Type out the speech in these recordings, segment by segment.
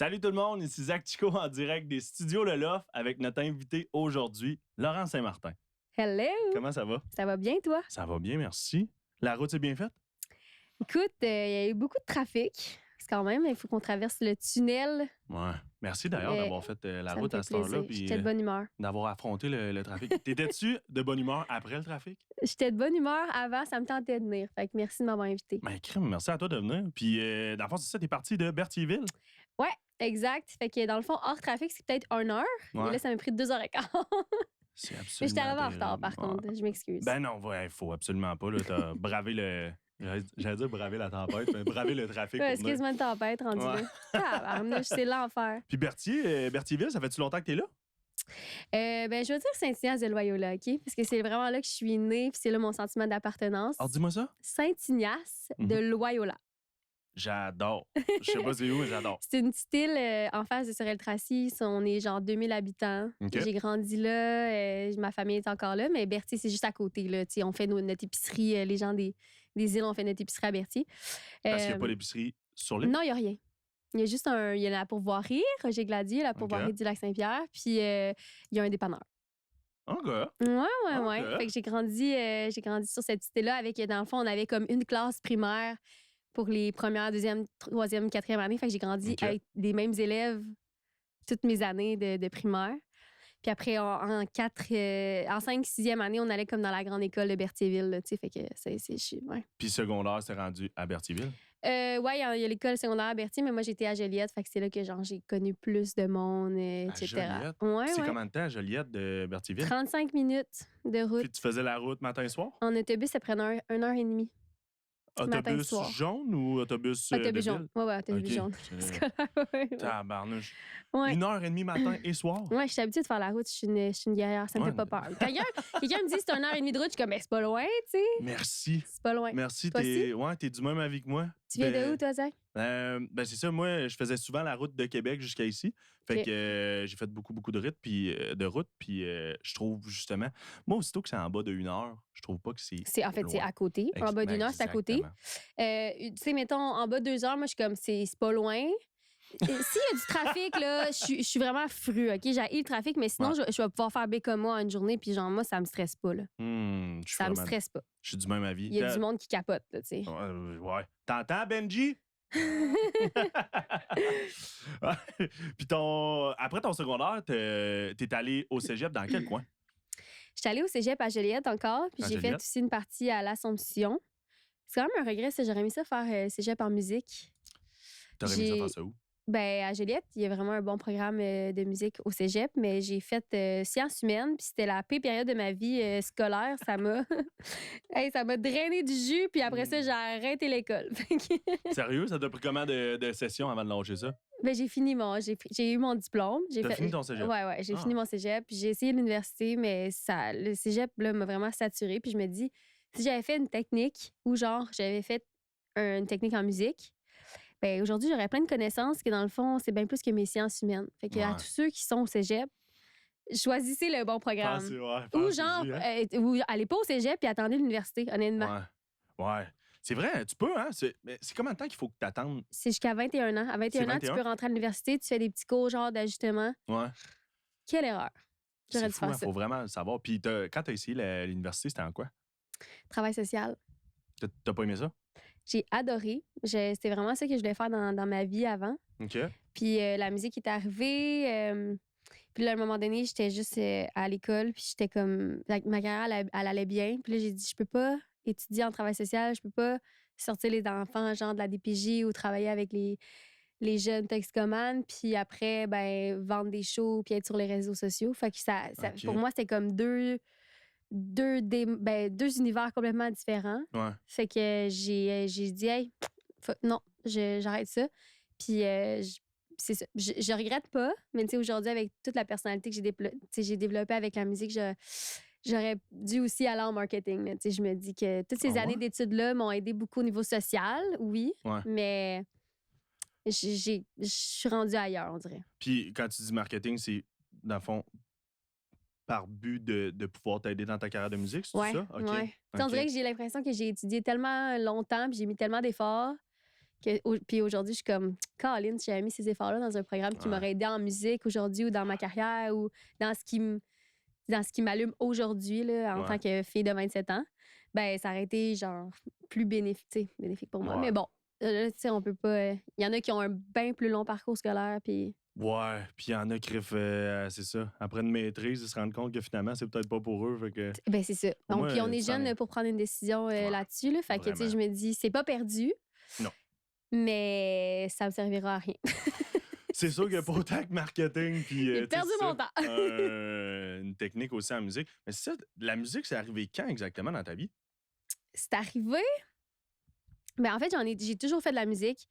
Salut tout le monde, ici Zach Chico en direct des studios Le Loft avec notre invité aujourd'hui, Laurent Saint-Martin. Hello! Comment ça va? Ça va bien, toi? Ça va bien, merci. La route est bien faite? Écoute, il y a eu beaucoup de trafic. Parce quand même, il faut qu'on traverse le tunnel. Ouais. Merci d'ailleurs d'avoir fait la Ça me route fait à cette heure-là. plaisir. J'étais de bonne humeur. D'avoir affronté le trafic. T'étais-tu de bonne humeur après le trafic? J'étais de bonne humeur avant, ça me tentait de venir. Fait que merci de m'avoir invité. Ben, crème, merci à toi de venir. Puis, dans le fond, c'est ça, t'es parti de Berthierville? Ouais, exact. Fait que dans le fond, hors trafic, c'est peut-être 1 heure. Ouais. Et là, ça m'a pris 2h15. C'est absolument. Mais j'étais arrivée en terrible. retard, par contre. Je m'excuse. Ben non, il faut absolument pas. Là, t'as bravé le. J'allais dire braver la tempête, mais braver le trafic. Ouais, excuse-moi une tempête rendu Ouais. là. Tabarnouche, c'est l'enfer. Puis Berthierville, ça fait-tu longtemps que t'es là? Ben, je veux dire Saint-Ignace de Loyola, OK? Parce que c'est vraiment là que je suis née, puis c'est là mon sentiment d'appartenance. Alors, dis-moi ça. Saint-Ignace de Loyola. J'adore. Je sais pas c'est où, mais j'adore. C'est une petite île en face de Sorel-Tracy. On est genre 2000 habitants. OK. J'ai grandi là. Ma famille est encore là. Mais Berthier, c'est juste à côté. Là. On fait notre épicerie. Les gens des îles, on fait notre épicerie à Berthier. Parce qu'il n'y a pas d'épicerie sur l'île? Non, il n'y a rien. Il y a juste il y a la pourvoirie, Roger Gladier, la pourvoirie OK. du Lac-Saint-Pierre. Puis il y a un dépanneur. OK. Ouais. Fait que j'ai grandi sur cette petite île-là avec, dans le fond, on avait comme une classe primaire pour les premières, deuxième, troisième, quatrième année. Fait que j'ai grandi OK. avec les mêmes élèves toutes mes années de primaire. Puis après, en 5e, 6e année, on allait comme dans la grande école de Berthierville. Là, fait que ouais. Puis secondaire, c'est rendu à Berthierville? Ouais, il y a l'école secondaire à Berthier, mais moi, j'étais à Joliette. Fait que c'est là que j'ai connu plus de monde, etc. Joliette? Ouais, C'est ouais. combien de temps à Joliette de Berthierville? 35 minutes de route. Puis tu faisais la route matin et soir? En autobus, ça prenait 1h30. Matin et Autobus soir. jaune ou autobus Autobus de jaune. ville? Ouais, autobus OK. jaune. Ouais. Tabarnouche. Ouais. 1h30 matin et soir? Ouais, je suis habituée de faire la route. Je suis une guerrière. Ça me Ouais. fait pas peur. Quelqu'un me dit c'est 1h30 de route. Je suis comme, c'est pas loin, tu sais. Merci. C'est pas loin. Merci. Toi aussi? T'es du même avis que moi. Tu viens de où, toi, Zach? Ben c'est ça, moi, je faisais souvent la route de Québec jusqu'à ici. Fait OK. que j'ai fait beaucoup de routes, puis je trouve justement, moi, aussitôt que c'est en bas de 1 heure, je trouve pas que c'est. En fait, c'est loin. à côté. En bas d'une heure, c'est à côté. Exactement. Tu sais, mettons, en bas de 2 heures, moi, je suis comme, c'est pas loin. S'il y a du trafic, là, je suis vraiment fru, OK? J'ai le trafic, mais sinon, Ouais. je vais pouvoir faire B comme moi une journée, puis genre, moi, ça me stresse pas, là. Je suis Ça me vraiment- stresse pas. Je suis du même avis. Il y a du monde qui capote, là, tu sais. Ouais. T'entends, Benji? Puis après ton secondaire, t'es allé au cégep dans quel coin? J'étais allée au cégep à Joliette encore, puis À j'ai fait Joliette? aussi une partie à l'Assomption. C'est quand même un regret, ça. J'aurais aimé ça faire cégep en musique. T'aurais aimé ça J'ai- faire ça où? Ben, à Joliette, il y a vraiment un bon programme de musique au cégep, mais j'ai fait sciences humaines, puis c'était la pire période de ma vie scolaire. Ça m'a ça m'a drainé du jus, puis après ça, j'ai arrêté l'école. Fait que- Sérieux? Ça t'a pris combien de sessions avant de lâcher ça? Ben, j'ai eu mon diplôme. T'as fini ton cégep? Ouais, j'ai Ah. fini mon cégep, puis j'ai essayé l'université, mais le cégep là, m'a vraiment saturée, puis je me dis, si j'avais fait une technique, ou genre, j'avais fait une technique en musique, ben aujourd'hui, j'aurais plein de connaissances que, dans le fond, c'est bien plus que mes sciences humaines. Fait que à Ouais. tous ceux qui sont au cégep, choisissez le bon programme. Ou genre, ou allez pas au cégep puis attendez l'université, honnêtement. Ouais. C'est vrai, tu peux, hein? Mais c'est combien de temps qu'il faut que tu attendes? C'est jusqu'à 21 ans. À 21 ans, tu 21? peux rentrer à l'université, tu fais des petits cours genre d'ajustement. Ouais. Quelle erreur. J'aurais C'est dû fou, faire hein, ça. faut vraiment le savoir. Puis quand t'as essayé l'université, c'était en quoi? Travail social. T'as pas aimé ça? J'ai adoré. C'était vraiment ça que je voulais faire dans ma vie avant. OK. Puis la musique est arrivée. Puis là, à un moment donné, j'étais juste à l'école. Puis j'étais comme... Ma carrière, elle allait bien. Puis là, j'ai dit, je peux pas étudier en travail social. Je peux pas sortir les enfants, genre de la DPJ ou travailler avec les jeunes toxicomanes. Puis après, ben vendre des shows puis être sur les réseaux sociaux. Fait que OK. pour moi, c'était comme deux univers complètement différents. Ouais. Fait que j'ai dit, hey, non, j'arrête ça. Puis c'est ça. Je regrette pas, mais tu sais, aujourd'hui, avec toute la personnalité que j'ai développée avec la musique, j'aurais dû aussi aller en marketing. Tu sais, je me dis que toutes ces Ah ouais? années d'études-là m'ont aidé beaucoup au niveau social, oui, Ouais. mais je suis rendue ailleurs, on dirait. Puis quand tu dis marketing, c'est, dans le fond, par but de pouvoir t'aider dans ta carrière de musique, c'est Ouais, ça? OK. ouais. Tu sais, on dirait que j'ai l'impression que j'ai étudié tellement longtemps puis j'ai mis tellement d'efforts Puis aujourd'hui, je suis comme, Colin, si j'avais mis ces efforts-là dans un programme qui Ouais. m'aurait aidé en musique aujourd'hui ou dans ma carrière ou dans ce qui m'allume aujourd'hui là, en Ouais. tant que fille de 27 ans, ben ça aurait été genre plus bénéfique pour moi. Ouais. Mais bon, là, tu sais, on peut pas. Il y en a qui ont un bien plus long parcours scolaire, puis Ouais, puis il y en a qui c'est ça. Après une maîtrise, ils se rendent compte que finalement, c'est peut-être pas pour eux. Fait que, ben c'est ça. pour Donc, moi, puis on est ça en jeune est. pour prendre une décision Ouais, là-dessus. Là, fait que, tu sais, je vraiment. me dis, c'est pas perdu, Non. mais ça me servira à rien. C'est sûr que pas autant que marketing, puis J'ai tu sais, perdu c'est mon ça, temps. une technique aussi en musique. Mais c'est ça, la musique, c'est arrivé quand exactement dans ta vie? C'est arrivé. Ben, en fait, j'ai toujours fait de la musique.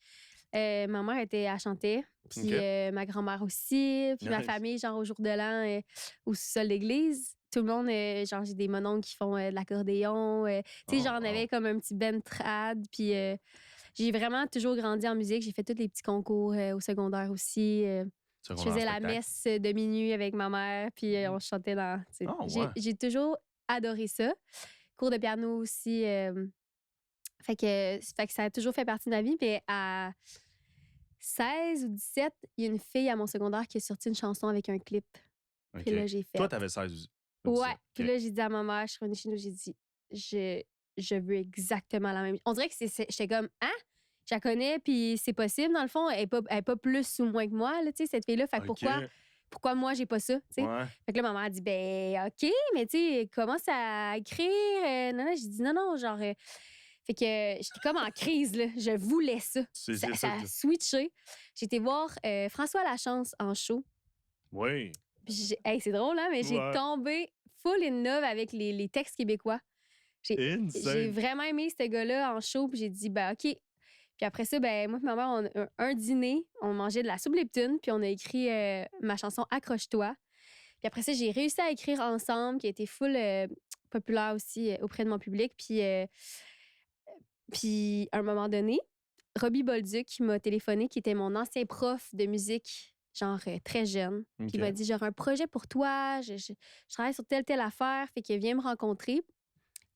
Ma mère elle chantait, puis OK. ma grand-mère aussi, puis ma Nice. famille, genre au jour de l'an, au sous-sol d'église. Tout le monde, genre, j'ai des mononcles qui font de l'accordéon. Tu sais, Oh, genre, on avait wow. comme un petit band trad, puis j'ai vraiment toujours grandi en musique. J'ai fait tous les petits concours au secondaire aussi. Je Secondaire en faisais la spectacle. messe de minuit avec ma mère, puis on chantait dans. Tu sais, Oh, j'ai ouais. j'ai toujours adoré ça. Cours de piano aussi. Fait que ça a toujours fait partie de ma vie, mais à 16 ou 17, il y a une fille à mon secondaire qui a sorti une chanson avec un clip. OK. Puis là, j'ai Toi, fait. t'avais 16 ou Ouais. 17. Puis OK. là, j'ai dit à ma mère, je suis revenue chez nous, j'ai dit, je veux exactement la même. On dirait que j'étais comme, hein? Je la connais, puis c'est possible, dans le fond. Elle est pas plus ou moins que moi, là, tu sais, cette fille-là. Fait que OK. pourquoi moi, j'ai pas ça, tu sais? Ouais. Fait que là, ma mère a dit, ben, OK, mais tu sais, commence à écrire. Non, non, j'ai dit, non, non, genre. Fait que j'étais comme en crise, là. Je voulais ça. C'est Ça ça a que. switché. J'ai été voir François Lachance en show. Oui. Puis hey, c'est drôle, hein, mais j'ai Ouais. tombé full in love avec les textes québécois. J'ai Insane. vraiment aimé ce gars-là en show, puis j'ai dit, ben, OK. Puis après ça, ben, moi et ma mère, un dîner, on mangeait de la soupe Lipton, puis on a écrit ma chanson Accroche-toi. Puis après ça, j'ai réussi à écrire ensemble, qui a été full populaire aussi auprès de mon public. Puis à un moment donné, Robbie Bolduc m'a téléphoné, qui était mon ancien prof de musique, genre très jeune. Puis OK. il m'a dit, j'aurai un projet pour toi, je travaille sur telle affaire, fait qu'il vient me rencontrer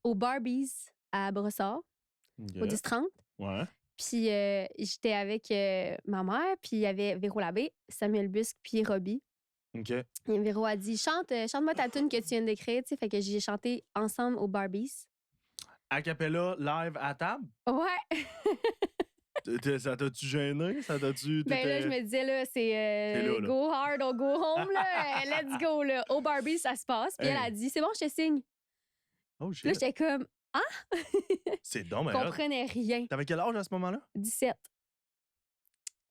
au Barbies à Brossard, au OK. 10-30. Ouais. Puis j'étais avec ma mère, puis il y avait Véro Labbé, Samuel Busque, puis Robbie. OK. Et Véro a dit, chante-moi ta tune que tu viens d'écrire, tu sais. Fait que j'ai chanté ensemble au Barbies. A cappella, live à table? Ouais! Ça t'a-tu gêné? Ça t'a-tu. Ben là, je me disais, là, c'est là, là. go hard or go home, là. Let's go, là. Au Barbie, ça se passe. Puis elle a Hey. dit, c'est bon, je te signe. Oh Puis là, shit. j'étais comme, C'est donc, je mais comprenais rien. t'avais quel âge à ce moment-là? 17.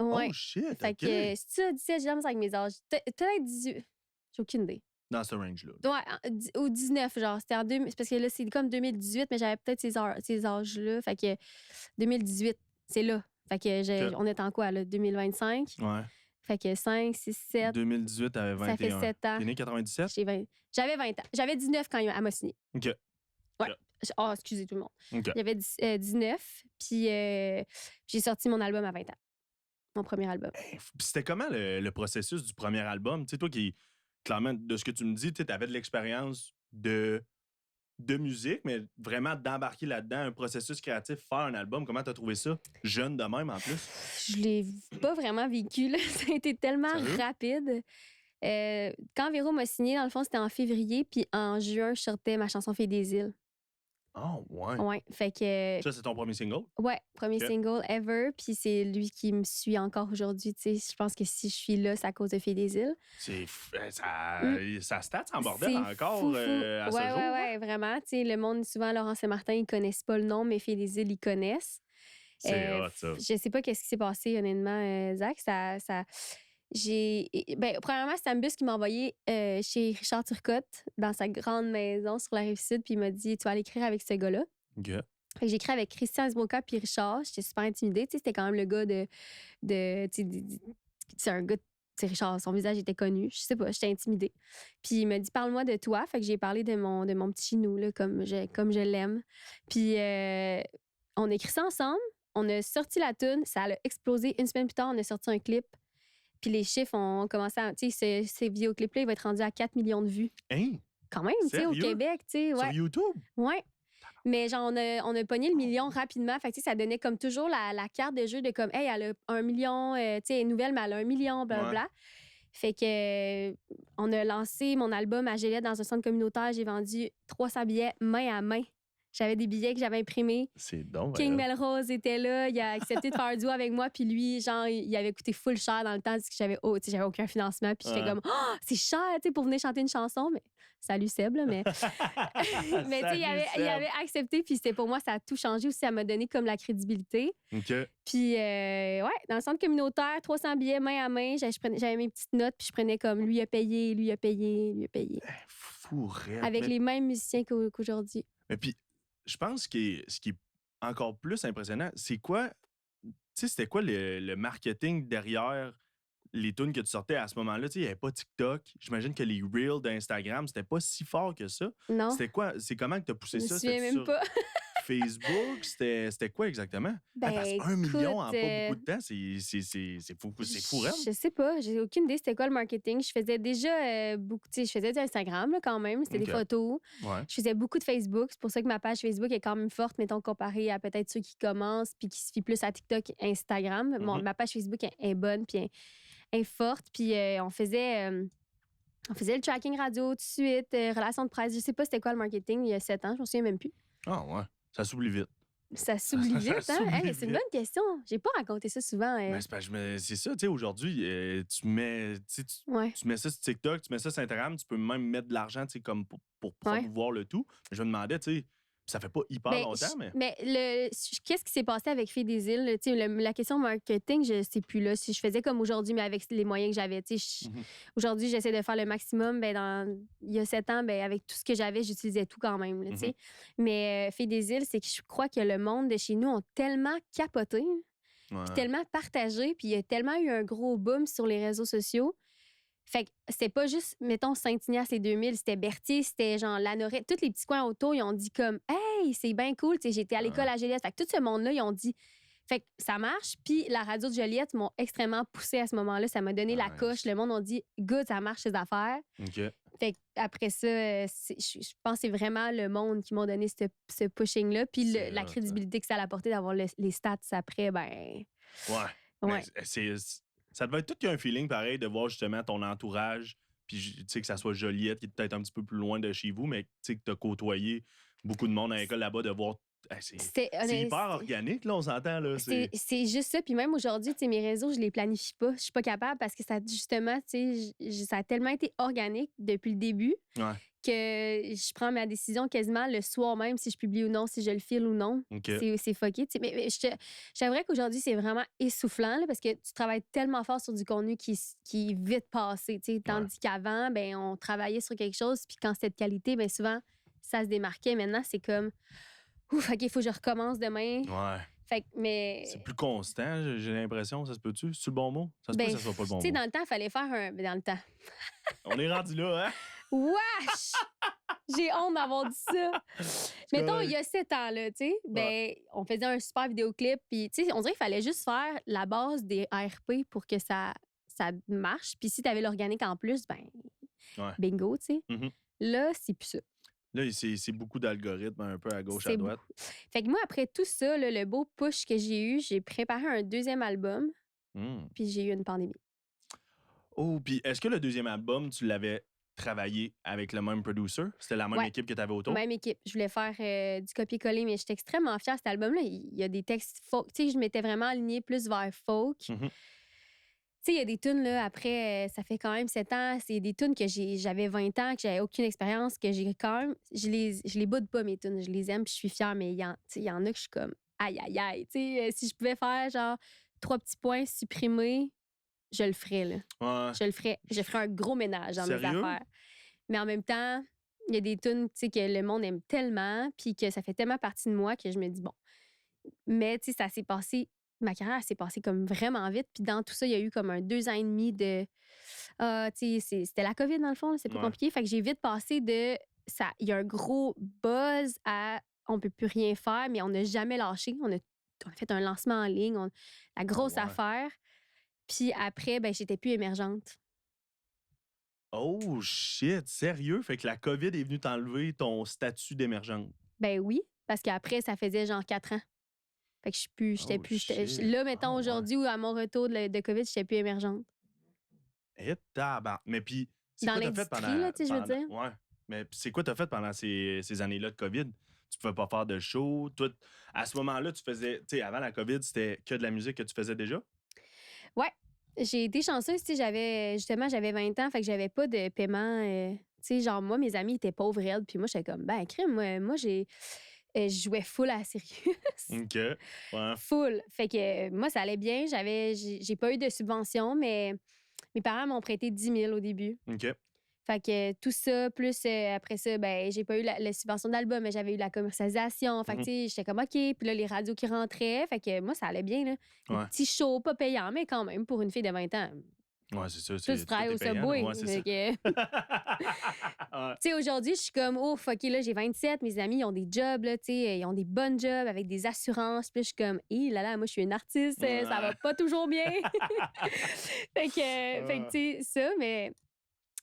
Ouais. Oh shit, Fait OK. que, c'est ça, 17, j'ai la misère avec mes âges. Peut-être 18. J'ai aucune idée. Dans ce range-là. Ouais, ou 19, genre. C'était en 2000. C'est parce que là, c'est comme 2018, mais j'avais peut-être ces âges-là. Fait que 2018, c'est là. Fait que OK. on est en quoi, là? 2025? Ouais. Fait que 5, 6, 7. 2018, t'avais Ça fait 21. 7 ans. T'es né 97? J'avais 20 ans. J'avais 19 quand elle m'a signé. OK. Ouais. OK. Oh, excusez tout le monde. OK. J'avais 19, puis j'ai sorti mon album à 20 ans. Mon premier album. Puis c'était comment le processus du premier album? Tu sais, toi qui, clairement, de ce que tu me dis, tu avais de l'expérience de musique, mais vraiment d'embarquer là-dedans, un processus créatif, faire un album, comment t'as trouvé ça? Jeune de même, en plus? Je l'ai pas vraiment vécu, là. Ça a été tellement Sérieux? rapide. Quand Véro m'a signé, dans le fond, c'était en février, puis en juin, je sortais ma chanson Fille des îles. Oh, ouais. Ouais, fait que... Ça, c'est ton premier single? Ouais, premier OK. single ever, puis c'est lui qui me suit encore aujourd'hui, tu sais. Je pense que si je suis là, c'est à cause de Fille des îles. Ça stats en bordel C'est encore fou, fou. à ce Ouais, jour. ouais, hein? ouais, vraiment. Tu sais, le monde, souvent, Laurent Saint-Martin, ils connaissent pas le nom, mais Filles des îles, ils connaissent. C'est hot, ça. Je sais pas qu'est-ce qui s'est passé, honnêtement, Zach. Premièrement, c'est Ambus qui m'a envoyé chez Richard Turcotte, dans sa grande maison sur la Rive-Sud, puis il m'a dit, tu vas aller écrire avec ce gars-là. OK. Fait que j'ai écrit avec Christian Esboka puis Richard. J'étais super intimidée. Tu sais, c'était quand même le gars c'est un gars, tu sais, Richard, son visage était connu. Je sais pas, j'étais intimidée. Puis il m'a dit, parle-moi de toi. Fait que j'ai parlé de mon petit chinou, là, comme je l'aime. Puis on a écrit ça ensemble. On a sorti la toune. Ça a explosé. Une semaine plus tard, on a sorti un clip. Puis les chiffres ont commencé à. Tu sais, ce vidéoclip-là, il va être rendu à 4 millions de vues. Hein? Quand même, tu sais, au Sérieux? Québec, tu sais. Sur Ouais. YouTube? Ouais. Mais genre, on a pogné le million rapidement. Fait que, tu sais, ça donnait comme toujours la carte de jeu de comme, hey, elle a 1 million, tu sais, elle est nouvelle, mais elle a 1 million, Ouais. blablabla. Fait que, on a lancé mon album à Joliette dans un centre communautaire. J'ai vendu 300 billets main à main. J'avais des billets que j'avais imprimés. C'est donc. King Melrose était là, il a accepté de faire un duo avec moi, puis lui, genre, il avait coûté full cher dans le temps, parce que j'avais aucun financement, puis j'étais Ouais. comme, oh, c'est cher, tu sais, pour venir chanter une chanson, mais salut Seb, là, mais mais tu sais, il avait accepté, puis c'était pour moi, ça a tout changé aussi, ça m'a donné comme la crédibilité. OK. Puis, ouais, dans le centre communautaire, 300 billets main à main, j'avais mes petites notes, puis je prenais comme, lui a payé, lui a payé, lui a payé. Fou, raide. Avec les mêmes musiciens qu'aujourd'hui. Mais puis, je pense que ce qui est encore plus impressionnant, c'est quoi, tu sais, c'était quoi le marketing derrière les tunes que tu sortais à ce moment-là? Tu sais, il n'y avait pas TikTok. J'imagine que les Reels d'Instagram, c'était pas si fort que ça. Non, C'était quoi? C'est comment que tu as poussé je me ça? souviens C'était même sur pas. Facebook? C'était quoi exactement? Parce Ben, que 1 million en écoute, pas beaucoup de temps, c'est fou, raide. je sais pas, j'ai aucune idée c'était quoi le marketing. Je faisais déjà beaucoup, tu sais, je faisais du Instagram là, quand même, c'était OK. des photos. Ouais. Je faisais beaucoup de Facebook, c'est pour ça que ma page Facebook est quand même forte, mettons, comparée à peut-être ceux qui commencent puis qui se fient plus à TikTok et Instagram. Ma page Facebook est bonne puis elle est forte. Puis on faisait le tracking radio tout de suite, relations de presse. Je sais pas c'était quoi le marketing il y a 7 ans, je m'en souviens même plus. Ah ouais, ça s'oublie vite. Ça s'oublie Ça vite, hein? s'oublie Hey, c'est une vite. bonne question. J'ai pas raconté ça souvent. Ben, c'est parce que c'est ça, tu sais, aujourd'hui, tu mets, Ouais. tu mets ça sur TikTok, tu mets ça sur Instagram, tu peux même mettre de l'argent, tu sais, comme pour Ouais. promouvoir le tout. Mais je me demandais, tu sais, ça fait pas hyper Ben, longtemps, mais. mais qu'est-ce qui s'est passé avec Filles des îles? Tu sais, la question marketing, je sais plus là. Si je faisais comme aujourd'hui, mais avec les moyens que j'avais. Tu sais, aujourd'hui, j'essaie de faire le maximum. Ben, il y a 7 ans, ben, avec tout ce que j'avais, j'utilisais tout quand même. Là, tu sais. Mais Filles des îles, c'est que je crois que le monde de chez nous ont tellement capoté, puis Ouais. tellement partagé, puis il y a tellement eu un gros boom sur les réseaux sociaux. Fait que c'était pas juste, mettons, Saint-Ignace et 2000, c'était Berthier, c'était genre Lanoret. Tous les petits coins autour, ils ont dit comme « Hey, c'est bien cool, tu sais, j'étais à l'école à Joliette. » Fait que tout ce monde-là, ils ont dit « Fait que ça marche. » Puis la radio de Joliette m'ont extrêmement poussé à ce moment-là. Ça m'a donné la Nice. coche. Le monde a dit « Good, ça marche, ces affaires. » OK. Fait qu'après ça, je pense que c'est vraiment le monde qui m'a donné ce pushing-là. Puis C'est la hot, crédibilité que ça a apporté d'avoir les stats après, ben... Ouais. Ouais. Mais ça devait être tout qu'un feeling pareil de voir justement ton entourage, puis tu sais que ça soit Joliette, qui est peut-être un petit peu plus loin de chez vous, mais tu sais que tu as côtoyé beaucoup de monde à l'école là-bas, de voir. C'est hyper organique, là, on s'entend. Là, c'est juste ça. Puis même aujourd'hui, tu sais, mes réseaux, je les planifie pas. Je suis pas capable parce que ça, justement, tu sais, ça a tellement été organique depuis le début Ouais. que je prends ma décision quasiment le soir même si je publie ou non, si je le file ou non. OK. C'est fucké. Tu sais. Mais j'aimerais qu'aujourd'hui, c'est vraiment essoufflant là, parce que tu travailles tellement fort sur du contenu qui est vite passé. Tu sais, tandis qu'avant, ben, on travaillait sur quelque chose, puis quand c'était de qualité, ben, souvent, ça se démarquait. Maintenant, c'est comme... Ouf, OK, il faut que je recommence demain. Ouais. Fait que, mais... C'est plus constant, j'ai l'impression. Ça se peut-tu? C'est le bon mot? Ça se peut Ben, que ça soit pas le bon mot. Tu sais, dans le temps, il fallait faire un... Ben, dans le temps. On est rendu là, hein? Wesh! J'ai honte d'avoir dit ça. Mettons, il y a 7 ans, là, tu sais, ben, on faisait un super vidéoclip, puis, tu sais, on dirait qu'il fallait juste faire la base des ARP pour que ça marche. Puis si tu avais l'organique en plus, ben, bingo, tu sais. Là, c'est plus ça. Là, c'est beaucoup d'algorithmes un peu à gauche, à C'est droite. Fait que moi, après tout ça, là, le beau push que j'ai eu, j'ai préparé un deuxième album, puis j'ai eu une pandémie. Oh, puis est-ce que le deuxième album, tu l'avais travaillé avec le même producer? C'était la même équipe que tu avais autour? Même équipe. Je voulais faire du copier-coller, mais j'étais extrêmement fière de cet album-là. Il y a des textes folk. Tu sais, je m'étais vraiment alignée plus vers folk. Tu sais, il y a des tunes, là, après, ça fait quand même 7 ans. C'est des tunes que j'avais 20 ans, que j'avais aucune expérience, que j'ai quand même... Je les boude pas, mes tunes. Je les aime, puis je suis fière, mais il y en a que je suis comme aïe, aïe, aïe. Tu sais, si je pouvais faire, genre, 3 petits points supprimés, je le ferais, là. Ouais. Je le ferais. Je ferais un gros ménage dans mes Sérieux? affaires. Mais en même temps, il y a des tunes, tu sais, que le monde aime tellement, puis que ça fait tellement partie de moi que je me dis, bon. Mais, tu sais, ça s'est passé... Ma carrière s'est passée comme vraiment vite. Puis dans tout ça, il y a eu comme un 2 ans et demi de... tu sais, c'était la COVID, dans le fond. C'est plus compliqué. Fait que j'ai vite passé de... Il y a un gros buzz à... On peut plus rien faire, mais on n'a jamais lâché. On a fait un lancement en ligne. La grosse affaire. Puis après, ben j'étais plus émergente. Oh, shit! Sérieux? Fait que la COVID est venue t'enlever ton statut d'émergente? Ben oui. Parce qu'après, ça faisait genre 4 ans. Fait que j'étais Oh plus. shit. Là, mettons, Ah ouais. aujourd'hui, ou à mon retour de COVID, j'étais plus émergente. Et tabarnak. Mais puis, c'est Dans quoi t'as fait l'industrie, là, tu sais, je veux dire. Ouais. Mais c'est quoi t'as fait pendant ces années-là de COVID? Tu pouvais pas faire de show. Toi, à ce moment-là, tu faisais. Tu sais, avant la COVID, c'était que de la musique que tu faisais déjà? Ouais. J'ai été chanceuse, tu sais, j'avais 20 ans, fait que j'avais pas de paiement. Tu sais, genre, moi, mes amis étaient pauvres raides, puis moi, j'étais comme, ben, crime, moi je jouais full à la sérieuse. OK. Ouais. Full. Fait que moi, ça allait bien. J'ai pas eu de subvention, mais mes parents m'ont prêté 10 000 au début. OK. Fait que tout ça, plus après ça, ben, j'ai pas eu la subvention d'album, mais j'avais eu la commercialisation. Fait que, Mhm. tu sais, j'étais comme, OK. Puis là, les radios qui rentraient. Fait que moi, ça allait bien, là. Des Ouais. petits shows pas payants, mais quand même, pour une fille de 20 ans. Ouais, c'est ça. Tu travailles au Tout est payant, là. Subway. Ouais, c'est Fait ça. que, Ouais. tu sais, aujourd'hui, je suis comme, oh, fuck, là, j'ai 27. Mes amis, ils ont des jobs, là, tu sais, ils ont des bonnes jobs avec des assurances. Puis là, je suis comme, hé là là, moi, je suis une artiste, ça va pas toujours bien. Fait que tu sais, ça, mais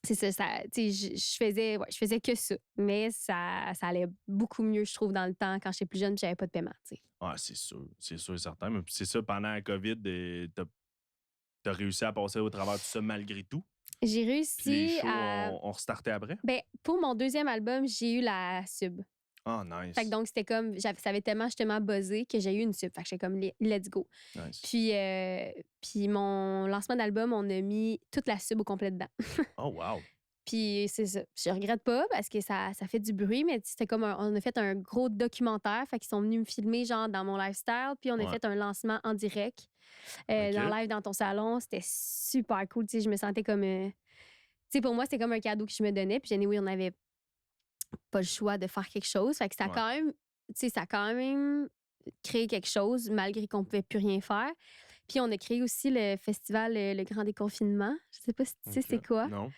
c'est ça, tu sais, je faisais que ça. Mais ça allait beaucoup mieux, je trouve, dans le temps, quand j'étais plus jeune, puis j'avais pas de paiement, tu sais. Ouais, c'est sûr et certain. Mais puis c'est ça, pendant la COVID, t'as réussi à passer au travers de tout ça malgré tout. J'ai Puis les réussi shows à. ont restarté après. Ben, pour mon deuxième album, j'ai eu la sub. Ah, nice. Fait que donc, c'était comme, ça avait tellement justement buzzé que j'ai eu une sub. Fait que j'étais comme, let's go. Nice. Puis mon lancement d'album, on a mis toute la sub au complet dedans. Oh, wow. Puis c'est ça. Je regrette pas parce que ça fait du bruit, mais c'était comme on a fait un gros documentaire. Fait qu'ils sont venus me filmer, genre, dans mon lifestyle. Puis on a Ouais. fait un lancement en direct, OK. dans live dans ton salon. C'était super cool. Tu sais, je me sentais comme. Tu sais, pour moi, c'était comme un cadeau que je me donnais. Puis oui, on n'avait pas le choix de faire quelque chose. Fait que ça a Ouais. quand même. Tu sais, ça a quand même créé quelque chose malgré qu'on pouvait plus rien faire. Puis on a créé aussi le festival Le Grand Déconfinement. Je sais pas si tu sais OK. c'est quoi. Non.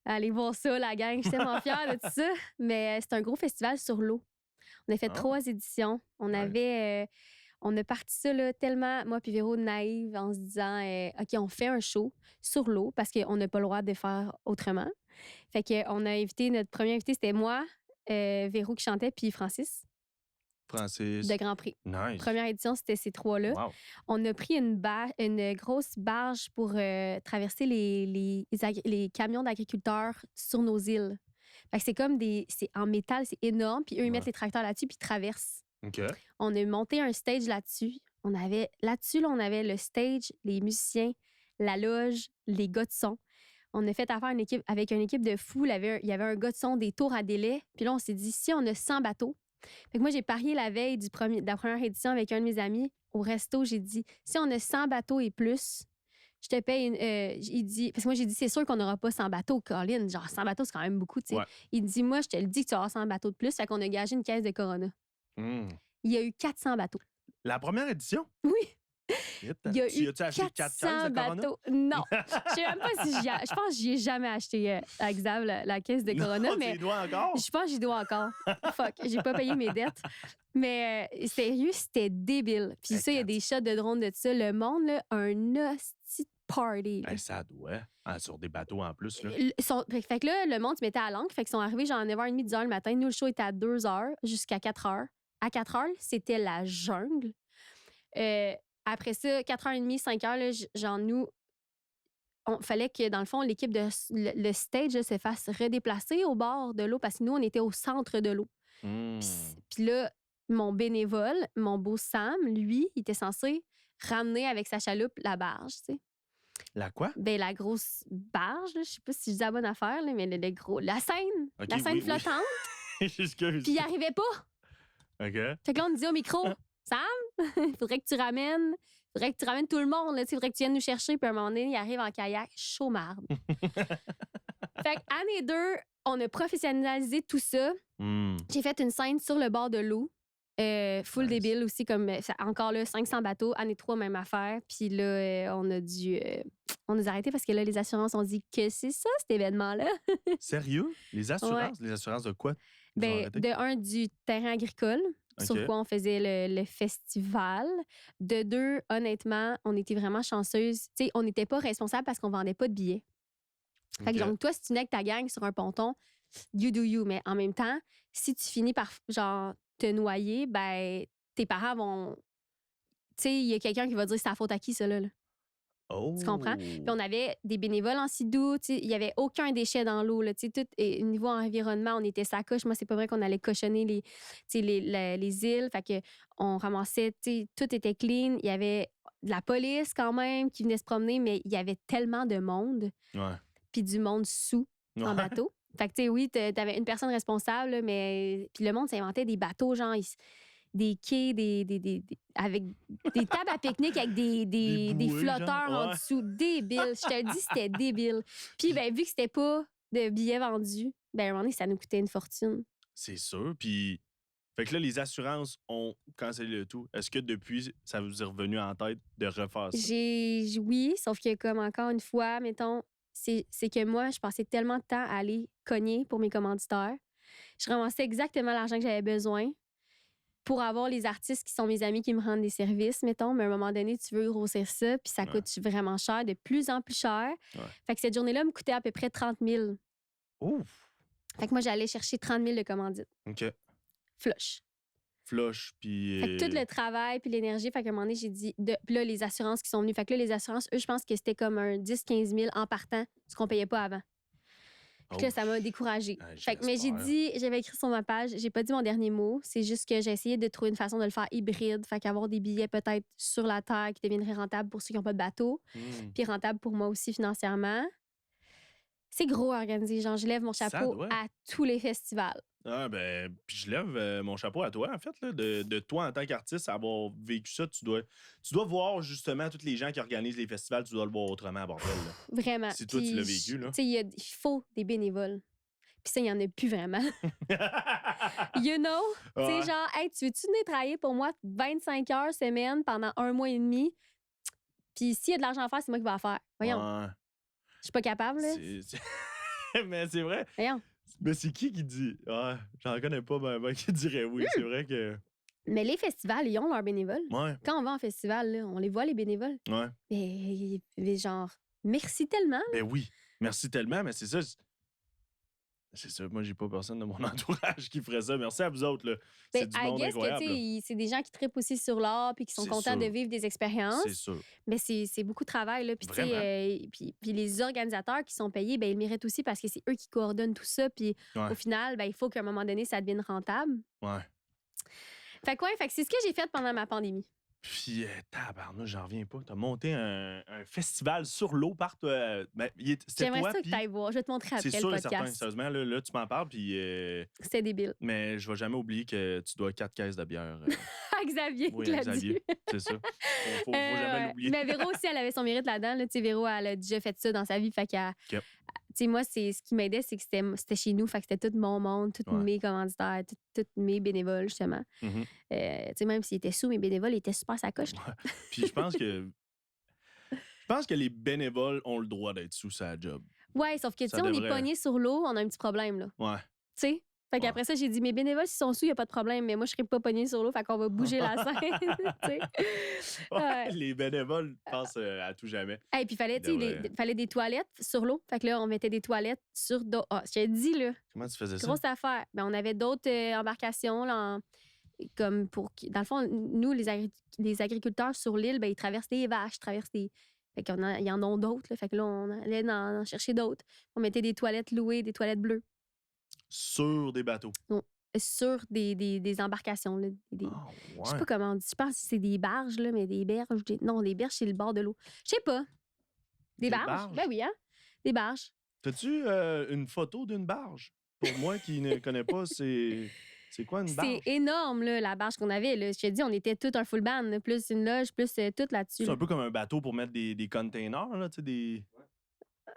Allez voir ça, la gang. Je suis tellement fière de tout ça. Mais c'est un gros festival sur l'eau. On a fait Ah. 3 éditions. On a parti ça là, tellement, moi puis Véro, naïve, en se disant, OK, on fait un show sur l'eau parce qu'on n'a pas le droit de faire autrement. Fait qu'on a invité, notre premier invité, c'était moi, Véro qui chantait, puis Francis, Francis. de Grand Prix. Nice. Première édition, c'était ces 3-là. Wow. On a pris une grosse barge pour traverser les camions d'agriculteurs sur nos îles. Fait que c'est comme c'est en métal, c'est énorme. Puis eux, ils mettent les tracteurs là-dessus, puis ils traversent. OK. On a monté un stage là-dessus. On avait le stage, les musiciens, la loge, les gars de son. On a fait affaire avec une équipe de fous. Il y avait un gars de son, des tours à délai. Puis là, on s'est dit, si on a 100 bateaux. Fait que moi, j'ai parié la veille de la première édition avec un de mes amis au resto. J'ai dit, si on a 100 bateaux et plus, je te paye il dit, parce que moi, j'ai dit, c'est sûr qu'on n'aura pas 100 bateaux, Colin. Genre, 100 bateaux, c'est quand même beaucoup, tu sais. Ouais. Il dit, moi, je te le dis que tu auras 100 bateaux de plus. Fait qu'on a gagé une caisse de Corona. Hmm. Il y a eu 400 bateaux. La première édition? Oui. Il Il y a eu as-tu acheté 4 caisses 400 de Corona? bateaux. Non. Je sais même pas si je pense que j'y ai jamais acheté à Xav, la caisse de Corona. Non, mais tu y dois encore? je pense que j'y dois encore. Fuck, j'ai pas payé mes dettes. Mais sérieux, c'était débile. Puis ça, il y a des shots de drone de ça. Le monde, là, un hostie de party. Là. Hey, ça doit. Ah, sur des bateaux en plus. Là. Fait que là, le monde se mettait à l'encre. Fait qu'ils sont arrivés genre à 9h30, 10h le matin. Nous, le show était à 2h jusqu'à 4h. À 4h, c'était la jungle. Après ça, 4h30, 5h, là, genre nous, on fallait que, dans le fond, l'équipe de le stage là, se fasse redéplacer au bord de l'eau parce que nous, on était au centre de l'eau. Hmm. Puis là, mon bénévole, mon beau Sam, lui, il était censé ramener avec sa chaloupe la barge, tu sais. La quoi? Ben, la grosse barge, là, je sais pas si je dis la bonne affaire, là, mais le gros... La scène! Ok, la scène oui, flottante! Excuse. Puis il arrivait pas! OK. Fait que là, on nous dit au micro, Sam, il faudrait que tu ramènes tout le monde, là, il faudrait que tu viennes nous chercher. Puis à un moment donné, il arrive en kayak, chaud marde. Fait qu'année 2, on a professionnalisé tout ça. Hmm. J'ai fait une scène sur le bord de l'eau. Full Nice. débile aussi, comme encore là, 500 bateaux. Année 3, même affaire. Puis là, on a dû arrêter parce que là, les assurances ont dit que c'est ça, cet événement-là. Sérieux? Les assurances? Les assurances de quoi? Ils ont Ben, arrêté? de un, du terrain agricole, sur OK. quoi on faisait le festival. De deux, honnêtement, on était vraiment chanceuse. Tu sais, on n'était pas responsable parce qu'on vendait pas de billets. Fait que OK. donc, toi, si tu n'es avec ta gang sur un ponton, you do you. Mais en même temps, si tu finis par, genre, te noyer, ben, tes parents vont. Tu sais, il y a quelqu'un qui va dire c'est la faute à qui, ça, là. Tu comprends? Puis on avait des bénévoles en Sidou, tu sais, il n'y avait aucun déchet dans l'eau, là, tu sais, tout, et niveau environnement, on était sacoche. Moi, c'est pas vrai qu'on allait cochonner les, tu sais, les îles, fait que on ramassait, tu sais, tout était clean. Il y avait de la police quand même qui venait se promener, mais il y avait tellement de monde, Ouais. puis du monde sous en Ouais. bateau. Fait que, tu sais, oui, t'avais une personne responsable, là, mais. Puis le monde s'inventait des bateaux, genre, des quais, avec des tables à pique-nique avec des bouées, flotteurs genre. en Ouais. dessous. Débile. Je te le dis, c'était débile. Puis, ben, vu que c'était pas de billets vendus, ben, à un moment donné, ça nous coûtait une fortune. C'est sûr. Puis, fait que là, les assurances ont cancellé le tout. Est-ce que depuis, ça vous est revenu en tête de refaire ça? Oui, sauf que, comme encore une fois, mettons, c'est que moi, je passais tellement de temps à aller cogner pour mes commanditaires. Je ramassais exactement l'argent que j'avais besoin pour avoir les artistes qui sont mes amis qui me rendent des services, mettons. Mais à un moment donné, tu veux grossir ça, puis ça Ouais. coûte vraiment cher, de plus en plus cher. Ouais. Fait que cette journée-là me coûtait à peu près 30 000. Ouf! Fait que moi, j'allais chercher 30 000 de commandites. OK. Flush. Flush, puis... Fait que tout le travail puis l'énergie, fait qu'à un moment donné, j'ai dit... Puis là, les assurances qui sont venues. Fait que là, les assurances, eux, je pense que c'était comme un 10-15 000 en partant, ce qu'on payait pas avant. Puis là, ça m'a découragée. Fait que, mais j'ai dit, j'avais écrit sur ma page, j'ai pas dit mon dernier mot. C'est juste que j'ai essayé de trouver une façon de le faire hybride. Fait qu'avoir des billets peut-être sur la terre qui deviendraient rentables pour ceux qui n'ont pas de bateau, puis rentables pour moi aussi financièrement. C'est gros à organiser. Genre, je lève mon chapeau à tous les festivals. Ah, ben, puis je lève mon chapeau à toi, en fait, là, de toi en tant qu'artiste, avoir vécu ça. Tu dois voir justement tous les gens qui organisent les festivals, tu dois le voir autrement, bordel. Là. Vraiment. Si toi, tu l'as vécu, là. Tu sais, il faut des bénévoles. Puis ça, il n'y en a plus vraiment. You know? Tu sais, genre, hey, tu veux-tu venir travailler pour moi 25 heures semaine pendant 1 mois et demi? Puis s'il y a de l'argent à faire, c'est moi qui vais en faire. Voyons. Je suis pas capable, là. Mais c'est vrai. Voyons. Mais c'est qui dit? Ah, j'en connais pas, ben, qui dirait oui. C'est vrai que. Mais les festivals, ils ont leurs bénévoles. Ouais. Quand on va en festival, là, on les voit, les bénévoles. Ouais. Mais genre, merci tellement. Ben oui. Merci tellement, mais c'est ça. C'est ça. Moi, j'ai pas personne de mon entourage qui ferait ça. Merci à vous autres, là. Ben, c'est du monde incroyable. C'est des gens qui trippent aussi sur l'art puis qui sont contents de vivre des expériences. C'est sûr. Mais c'est beaucoup de travail, là. Puis, puis les organisateurs qui sont payés, ben, ils méritent aussi parce que c'est eux qui coordonnent tout ça. Puis au final, ben, il faut qu'à un moment donné, ça devienne rentable. Ouais. Fait que c'est ce que j'ai fait pendant ma pandémie. Puis, tabarnouche, j'en reviens pas. T'as monté un festival sur l'eau par toi. Ben, J'aimerais toi, ça que t'ailles voir. Je vais te montrer après le podcast. C'est sûr et certain. Sérieusement, là, tu m'en parles, puis... C'était débile. Mais je vais jamais oublier que tu dois 4 caisses de bière. À Xavier, oui, l'a Xavier, c'est ça. Faut jamais l'oublier. Mais Véro aussi, elle avait son mérite là-dedans. Là. Véro, elle a déjà fait ça dans sa vie. Fait qu'elle... Moi, c'est ce qui m'aidait, c'est que c'était chez nous. Fait que c'était tout mon monde, tous mes commanditaires, tous mes bénévoles, justement. Même s'ils étaient sous, mes bénévoles étaient super sacoches. Ouais. Puis je pense que les bénévoles ont le droit d'être sous sa job. Ouais, sauf que, tu sais, on est pognés sur l'eau, on a un petit problème, là. Ouais. Tu sais? Fait qu'après ça, j'ai dit, mes bénévoles, s'ils sont sous, il n'y a pas de problème, mais moi, je ne serais pas pognée sur l'eau, fait qu'on va bouger la scène. Les bénévoles pensent à tout jamais. Et puis, il fallait des toilettes sur l'eau. Fait que là, on mettait des toilettes sur d'autres. Ah, je t'ai dit, là. Comment tu faisais ça? Grosse affaire. Ben, on avait d'autres embarcations, là, comme pour. Dans le fond, nous, les agriculteurs sur l'île, ben, ils traversent des vaches, Fait qu'il y en a d'autres, là. Fait que là, on allait en chercher d'autres. On mettait des toilettes louées, des toilettes bleues. Sur des bateaux? Non, sur des embarcations. Là, ouais. Je sais pas comment on dit. Je pense que c'est des barges, là, mais des berges. Non, des berges, c'est le bord de l'eau. Je sais pas. Des barges? Ben oui, hein? Des barges. T'as-tu une photo d'une barge? Pour moi qui ne connais pas, c'est quoi une barge? C'est énorme, là, la barge qu'on avait. Là. Je te dis, on était tout un full band, là, plus une loge, plus tout là-dessus. C'est un peu comme un bateau pour mettre des containers, là, tu sais, des...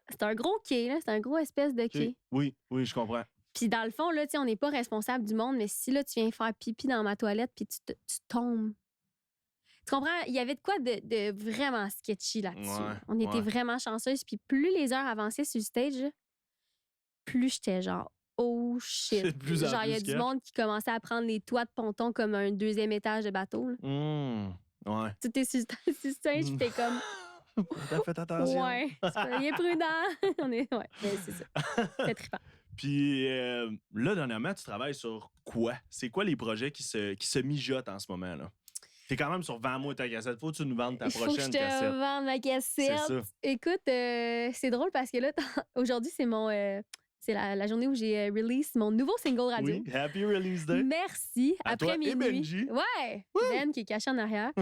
C'est un gros quai, là. C'est un gros espèce de quai. Oui, je comprends. Puis dans le fond, là, on n'est pas responsable du monde, mais si là, tu viens faire pipi dans ma toilette puis tu tombes. Tu comprends? Il y avait de quoi de vraiment sketchy là-dessus. Ouais, on était vraiment chanceuses. Puis plus les heures avançaient sur le stage, plus j'étais genre, oh shit. Genre, il y a du monde qui commençait à prendre les toits de ponton comme un 2e étage de bateau. Ouais. Tu t'es sur le stage, puis t'es comme... T'as fait attention. Ouais, soyez prudent. Ouais, mais c'est ça. C'est trippant. Puis là, dernièrement, tu travailles sur quoi? C'est quoi les projets qui se mijotent en ce moment, là? T'es quand même sur Vends-moi ta cassette. Faut que tu nous vendes ta Il faut que je prochaine te cassette. vende ma cassette. C'est ça. Écoute, c'est drôle parce que là, aujourd'hui, c'est c'est la journée où j'ai release mon nouveau single radio. Oui, Happy Release Day. Merci. À Après toi et minuit. Benji. Ouais. Woo! Ben qui est caché en arrière.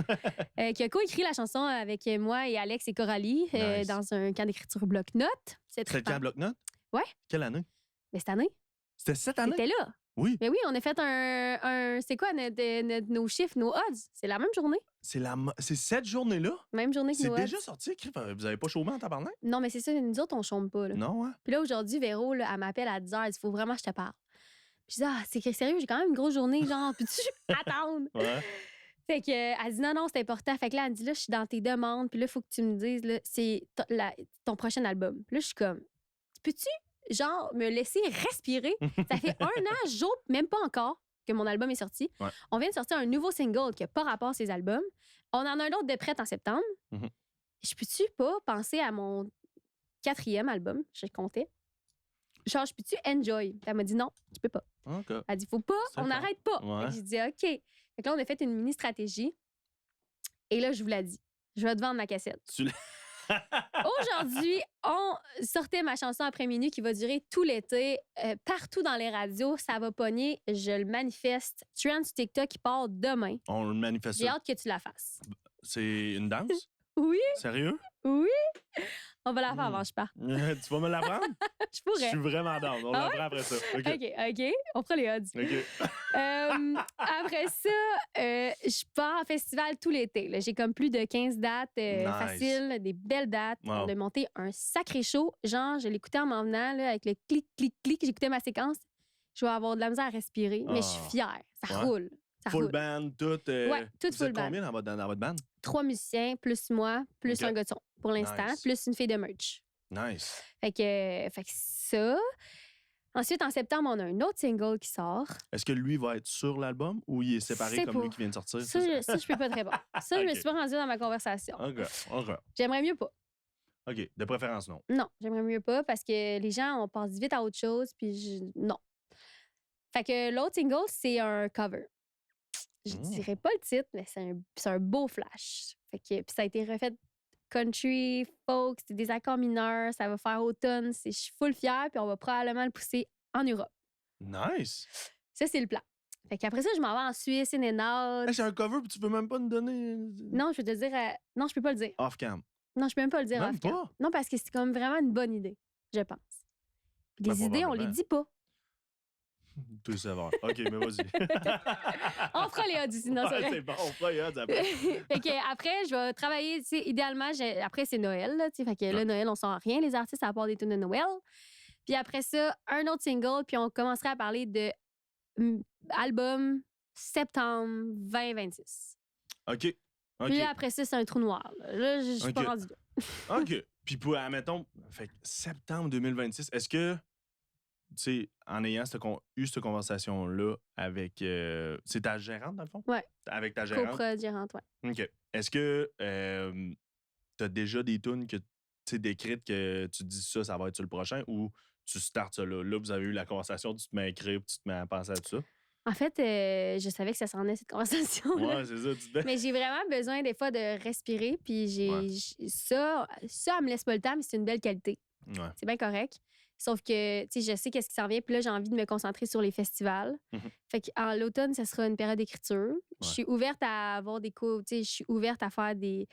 Qui a coécrit la chanson avec moi et Alex et Coralie Nice. dans un camp d'écriture bloc-notes. C'est C'était trippant. quel bloc-notes? Ouais. Quelle année? Mais cette année, C'était cette année? t'étais là. Oui. Mais oui, on a fait un c'est quoi nos chiffres, nos odds? C'est la même journée. C'est cette journée-là? Même journée que C'est nos déjà odds. sorti? Vous avez pas chômé en tabarnak? Non, mais c'est ça, nous autres, on chôme pas. Là. Non, hein? Puis là, aujourd'hui, Véro, là, elle m'appelle à 10h, elle dit, faut vraiment que je te parle. Puis je dis, c'est sérieux, j'ai quand même une grosse journée, genre, peux-tu attendre? Ouais. Fait que, elle dit, non, c'est important. Fait que là, elle dit, là, je suis dans tes demandes, puis là, il faut que tu me dises, là, c'est ton prochain album. Puis là, je suis comme, peux-tu, genre, me laisser respirer? Ça fait 1 an, j'ose même pas encore que mon album est sorti. Ouais. On vient de sortir un nouveau single qui n'a pas rapport à ses albums. On en a un autre de prêt en septembre. Mhm. Je peux-tu pas penser à mon 4e album? Je comptais. Genre, je peux-tu enjoy? Puis elle m'a dit non, tu peux pas. OK. Elle dit, faut pas, C'est on bon. n'arrête pas. Ouais. Fait que j'ai dit, OK. Fait que là, on a fait une mini-stratégie. Et là, je vous l'ai dit. Je vais te vendre ma cassette. Tu l'as- Aujourd'hui, on sortait ma chanson après minuit qui va durer tout l'été. Partout dans les radios, ça va pogner. Je le manifeste. Trend sur TikTok qui part demain. On le manifeste. J'ai hâte que tu la fasses. C'est une danse? Oui, Sérieux? oui. On va la faire Mm. avant que je parte. Tu vas me l'apprendre? Je Je pourrais. suis vraiment down. On Ah l'apprend après ça. OK. OK. On fera les odds. OK. Après ça, je pars en festival tout l'été. Là. J'ai comme plus de 15 dates Nice. faciles, des belles dates. Wow. On a monté un sacré show. Genre, je l'écoutais en m'en venant là, avec le clic, clic, clic. J'écoutais ma séquence. Je vais avoir de la misère à respirer, mais je suis Ah. fière. Ça Ouais. roule. Ça Full roule. band, tout. Ouais, tout vous full êtes band. combien dans votre band? 3 musiciens, plus moi, plus OK. un gars de son, pour l'instant, Nice. plus une fille de merch. Nice. Fait que ça. Ensuite, en septembre, on a un autre single qui sort. Est-ce que lui va être sur l'album ou il est séparé C'est comme pas. lui qui vient de sortir? Ça, je peux pas te répondre. Ça, je me OK. suis pas rendue dans ma conversation. OK. OK. J'aimerais mieux pas. OK. De préférence, non. Non, j'aimerais mieux pas parce que les gens, on passe vite à autre chose, puis non. Fait que l'autre single, c'est un cover. Je dirais pas le titre, mais c'est un beau flash. Fait que puis ça a été refait country, folk, c'est des accords mineurs, ça va faire automne. Je suis full fière, puis on va probablement le pousser en Europe. Nice. Ça, c'est le plan. Fait qu'après ça, je m'en vais en Suisse, in and out. Hey, j'ai un cover puis tu peux même pas nous donner. Non, je vais te dire. Non, je peux pas le dire. Off-cam. Non, je peux même pas le dire Même off-cam. pas? Non, parce que c'est comme vraiment une bonne idée, je pense. Puis Ben, les idées, on les probablement. dit pas. Tout savoir. OK, mais vas-y. On fera les odds ici, non, c'est Ouais, vrai. c'est bon, on fera les odds après. Fait que après, je vais travailler, tu sais, idéalement, après, c'est Noël, là, tu sais, fait que là, Noël, on sort rien, les artistes, à part des tunes de Noël. Puis après ça, un autre single, puis on commencerait à parler de album septembre 2026. OK. Puis OK. là, après ça, c'est un trou noir. Là, je suis pas OK. rendue là. OK. Puis pour, admettons, fait que septembre 2026, est-ce que, tu sais, en ayant eu cette conversation-là avec. C'est ta gérante, dans le fond? Ouais. Avec ta gérante? Co-prod, gérante, ouais. OK. Est-ce que tu as déjà des tunes que tu sais décrites que tu dis ça va être sur le prochain ou tu startes ça là? Là, vous avez eu la conversation, tu te mets à écrire puis tu te mets à penser à tout ça? En fait, je savais que ça s'en est, cette conversation. Ouais, c'est ça, tu te Mais j'ai vraiment besoin des fois de respirer. Puis ça me laisse pas le temps, mais c'est une belle qualité. Ouais. C'est bien correct. Sauf que, tu sais, je sais qu'est-ce qui s'en vient. Puis là, j'ai envie de me concentrer sur les festivals. Mhm. Fait qu'en l'automne, ça sera une période d'écriture. Je suis ouverte à avoir des cours. Tu sais, je suis ouverte à faire des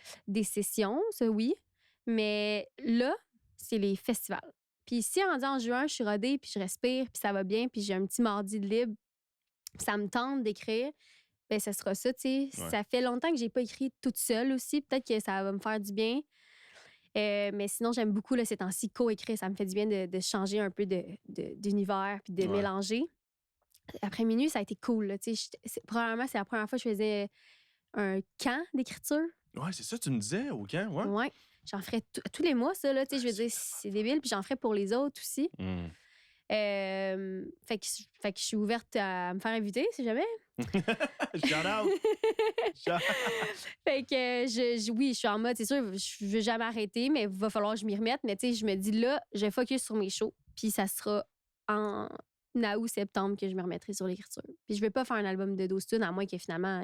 sessions, ça, oui. Mais là, c'est les festivals. Puis si en juin, je suis rodée, puis je respire, puis ça va bien, puis j'ai un petit mardi de libre, puis ça me tente d'écrire, bien, ça sera ça, tu sais. Ouais. Ça fait longtemps que j'ai pas écrit toute seule aussi. Peut-être que ça va me faire du bien. Mais sinon, j'aime beaucoup, là, ces temps-ci, co-écrire. Ça me fait du bien de changer un peu d'univers puis de Ouais. mélanger. Après minuit, ça a été cool, là, tu sais. Probablement, c'est la première fois que je faisais un camp d'écriture. Ouais, c'est ça, tu me disais au camp, ouais? Ouais. J'en ferais tous les mois, ça, là, tu sais. Je veux dire, c'est débile. Puis j'en ferais pour les autres aussi. Hmm. Fait que je suis ouverte à me faire inviter, si jamais. Shout out! Shout- Fait que oui, je suis en mode, c'est sûr, je veux jamais arrêter, mais il va falloir que je m'y remette. Mais tu sais, je me dis là, je vais focus sur mes shows, puis ça sera en août-septembre que je me remettrai sur l'écriture. Puis je veux pas faire un album de 12 tunes, à moins que finalement...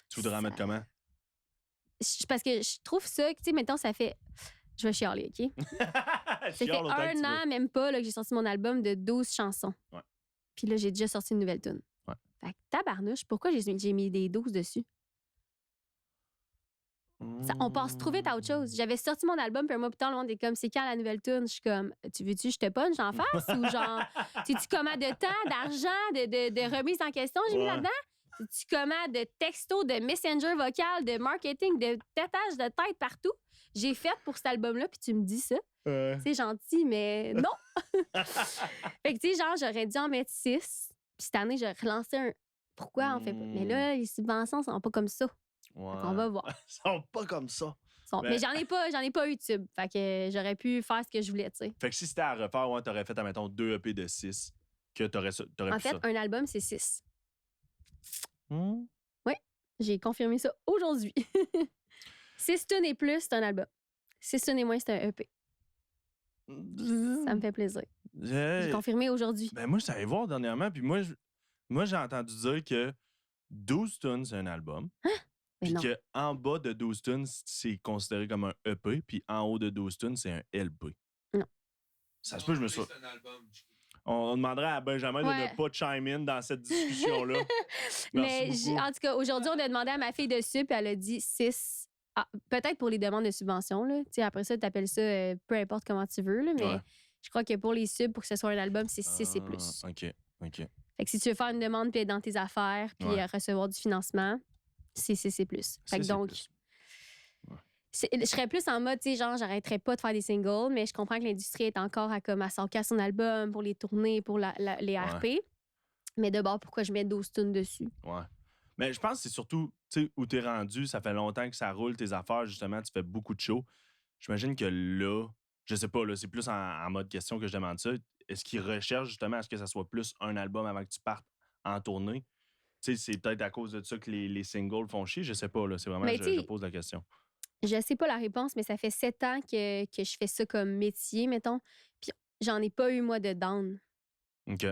Tu voudrais en mettre comment? Parce que je trouve ça, tu sais, mettons, ça fait... Je vais chialer, OK? Ça fait Chiale autant que tu 1 veux. an, même pas, là, que j'ai sorti mon album de 12 chansons. Ouais. Puis là, j'ai déjà sorti une nouvelle tune. Ouais. Fait que tabarnouche, pourquoi j'ai mis des 12 dessus? On passe trop vite à autre chose. J'avais sorti mon album, puis un mois plus tard, le monde est comme, c'est quand la nouvelle tune? Je suis comme, tu veux-tu que je te punch en face? Ou genre, sais-tu comment de temps, d'argent, de remise en question j'ai mis Ouais. là-dedans? Sais-tu comment de texto, de messenger vocal, de marketing, de tâtage de tête partout? J'ai fait pour cet album-là, puis tu me dis ça. C'est gentil, mais non. Fait que, tu sais, genre, j'aurais dû en mettre 6. Puis cette année, j'ai relancé un. Pourquoi on fait pas? Mais là, les subventions sont pas comme ça. Ouais. On va voir. Ils sont pas comme ça. Mais j'en ai pas eu de tube. Fait que j'aurais pu faire ce que je voulais, tu sais. Fait que si c'était à refaire, ouais, t'aurais fait, admettons, 2 EP de 6, que t'aurais En pu fait, ça. un album, c'est 6. Hmm? J'ai confirmé ça aujourd'hui. 6 tunes et plus, c'est un album. 6 tunes et moins, c'est un EP. Ça me fait plaisir. J'ai confirmé aujourd'hui. Ben moi, je savais voir dernièrement, puis moi, j'ai entendu dire que 12 tunes, c'est un album. Mais Puis non. qu'en bas de 12 tunes, c'est considéré comme un EP, puis en haut de 12 tunes, c'est un LP. Non. Ça se peut, je me suis. C'est un album, du coup. On demanderait à Benjamin Ouais. de ne pas chime in dans cette discussion-là. Mais Merci beaucoup. en tout cas, aujourd'hui, on a demandé à ma fille dessus, puis elle a dit 6. Ah, peut-être pour les demandes de subventions, là. Tu sais, après ça, tu appelles ça peu importe comment tu veux, là, mais Ouais. je crois que pour les subs, pour que ce soit un album, c'est 6 et plus. OK. Fait que si tu veux faire une demande puis être dans tes affaires puis Ouais. recevoir du financement, c'est 6 et plus. Fait que C'est donc, plus. je serais plus en mode, tu sais, genre, j'arrêterais pas de faire des singles, mais je comprends que l'industrie est encore à sortir son album pour les tournées, pour les RP. Mais d'abord, pourquoi je mets 12 tunes dessus? Ouais. Mais je pense que c'est surtout, tu sais, où t'es rendu, ça fait longtemps que ça roule, tes affaires, justement, tu fais beaucoup de shows. J'imagine que là, je sais pas, là, c'est plus en mode question que je demande ça. Est-ce qu'ils recherchent justement à ce que ça soit plus un album avant que tu partes en tournée? Tu sais, c'est peut-être à cause de ça que les singles font chier, je sais pas, là. C'est vraiment, Mais je pose la question. Je sais pas la réponse, mais ça fait 7 ans que je fais ça comme métier, mettons. Puis j'en ai pas eu, moi, de down. OK.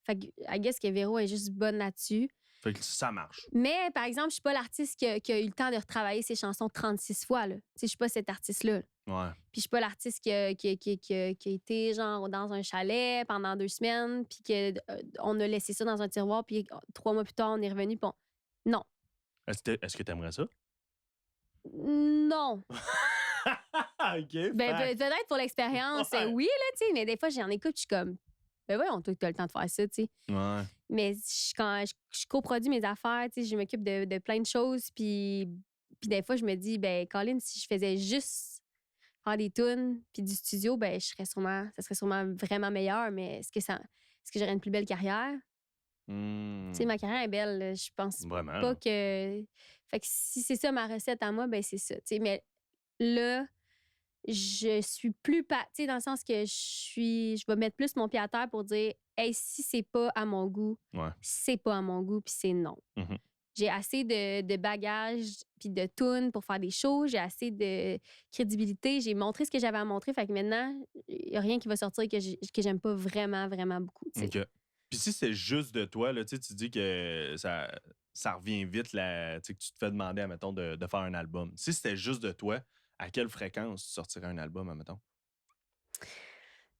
Fait que, I guess que Véro est juste bonne là-dessus. Fait que ça marche. Mais, par exemple, je suis pas l'artiste qui a eu le temps de retravailler ses chansons 36 fois, là. Tu sais, je suis pas cet artiste-là. Ouais. Puis je suis pas l'artiste qui a été, genre, dans un chalet pendant 2 semaines, puis qu'on a laissé ça dans un tiroir, puis 3 mois plus tard, on est revenu, puis Non. Est-ce que t'aimerais ça? Non. OK. Ben, peut-être pour l'expérience, Ouais. oui, là, tu sais, mais des fois, j'en écoute, je suis comme, ben voyons, toi, tu as le temps de faire ça, tu sais. Ouais. Mais quand je coproduis mes affaires, tu sais, je m'occupe de plein de choses, puis des fois, je me dis, ben, Colin, si je faisais juste faire des tunes puis du studio, ben, ça serait sûrement vraiment meilleur, mais est-ce que j'aurais une plus belle carrière? Hmm. Tu sais, ma carrière est belle, là, je pense Vraiment. pas là. que... Fait que si c'est ça ma recette à moi, ben c'est ça, tu sais. Mais là, je suis plus... Tu sais, dans le sens que je vais mettre plus mon pied à terre pour dire, hey, si c'est pas à mon goût, Ouais. c'est pas à mon goût, puis c'est non. Mhm. J'ai assez de bagages puis de tunes pour faire des shows. J'ai assez de crédibilité. J'ai montré ce que j'avais à montrer. Fait que maintenant, il n'y a rien qui va sortir que j'aime pas vraiment, vraiment beaucoup. Tu sais. OK. Puis si c'est juste de toi, là, tu sais, tu dis que ça revient vite, là, tu sais, que tu te fais demander, admettons, de faire un album. Si c'était juste de toi, à quelle fréquence tu sortirais un album, admettons?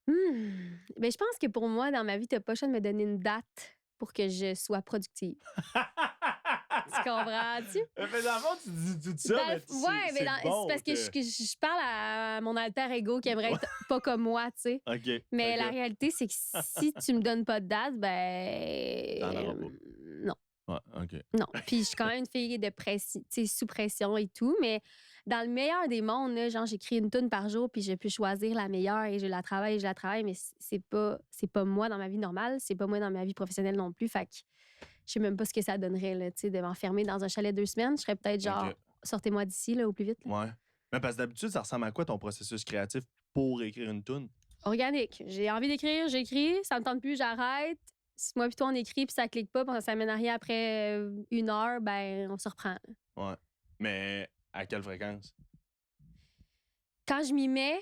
Ben, je pense que pour moi, dans ma vie, tu n'as pas le choix de me donner une date pour que je sois productive. Tu comprends-tu? Mais dans le fond, tu dis tout ça, Dans mais le- ouais, mais c'est bon c'est parce que je parle à mon alter ego qui aimerait être pas comme moi, tu sais. OK. Mais OK. la réalité, c'est que si tu me donnes pas de date, ben. T'en auras pas. Non. Ouais, OK. Non. Puis je suis quand même une fille de pression, tu sais, sous pression et tout, mais dans le meilleur des mondes, là, genre, j'écris une tune par jour, puis je peux choisir la meilleure et je la travaille, mais c'est pas moi dans ma vie normale, c'est pas moi dans ma vie professionnelle non plus. Fait que je sais même pas ce que ça donnerait, là, tu sais, de m'enfermer dans un chalet 2 semaines. Je serais peut-être genre, OK. sortez-moi d'ici, là, au plus vite. Là. Ouais. Mais parce que d'habitude, ça ressemble à quoi ton processus créatif pour écrire une tune? Organique. J'ai envie d'écrire, j'écris, ça me tente plus, j'arrête. Si moi, plutôt, on écrit, puis ça clique pas, puis ça mène à rien après 1 heure, ben, on se reprend. Ouais. Mais à quelle fréquence? Quand je m'y mets,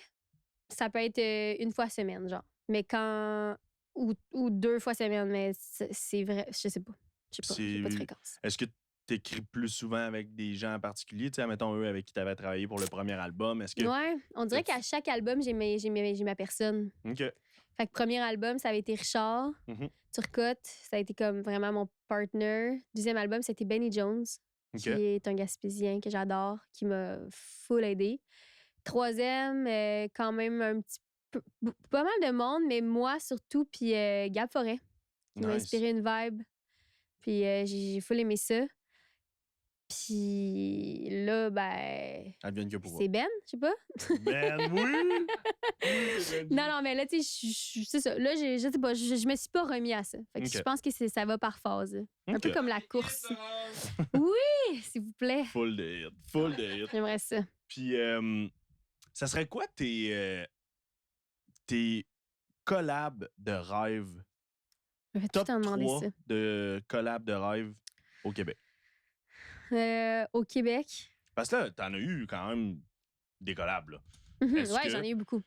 ça peut être 1 fois semaine, genre. Mais quand ou 2 fois semaine, mais c'est vrai, je sais pas. Je sais pas, j'ai pas de C'est fréquence. Est-ce que tu écris plus souvent avec des gens en particulier? Tu sais, admettons, eux avec qui tu avais travaillé pour le premier album. Est-ce que. Ouais, on dirait qu'à chaque album, j'ai ma personne. OK. Fait que premier album, ça avait été Richard Mhm. Turcotte. Ça a été comme vraiment mon partner. Deuxième album, c'était Benny Jones, qui OK. est un Gaspésien que j'adore, qui m'a full aidé. Troisième, quand même un petit peu, pas mal de monde, mais moi surtout, puis Gab Forêt, qui m'a Nice. inspiré une vibe. Puis j'ai full aimé ça. Puis là, ben, Advienne que pourra. c'est Ben, je sais pas. Ben oui! Non, mais là, tu sais, c'est ça. Là, je sais pas, je me suis pas remis à ça. Fait que OK. je pense que ça va par phase. Un OK. peu comme la course. Oui, s'il vous plaît. Full de hit. Full de hit. J'aimerais ça. Puis, ça serait quoi tes collabs de rêve? Je vais tout le Top temps demander 3 ça. de collabs de rêve au Québec. Au Québec. Parce que là, t'en as eu quand même des collabs, là. Est-ce Ouais, que- j'en ai eu beaucoup.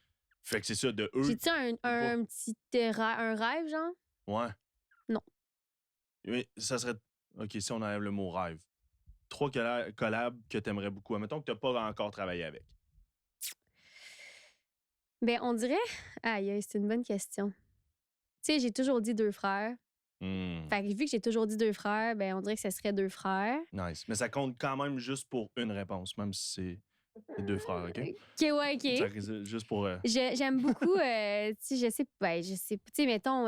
Fait que c'est ça, de eux. J'ai-tu un petit un rêve, genre? Ouais. Non. Mais ça serait. OK, si on enlève le mot rêve. 3 collabs que t'aimerais beaucoup. Admettons que t'as pas encore travaillé avec. Ben, on dirait. Aïe, c'est une bonne question. Tu sais, j'ai toujours dit 2 frères. Hmm, Fait que vu que j'ai toujours dit 2 frères, ben, on dirait que ce serait 2 frères. nice. Mais ça compte quand même juste pour une réponse, même si c'est les 2 frères, OK? OK. Ça risque juste pour. J'aime beaucoup, tu sais, je sais, tu sais, mettons,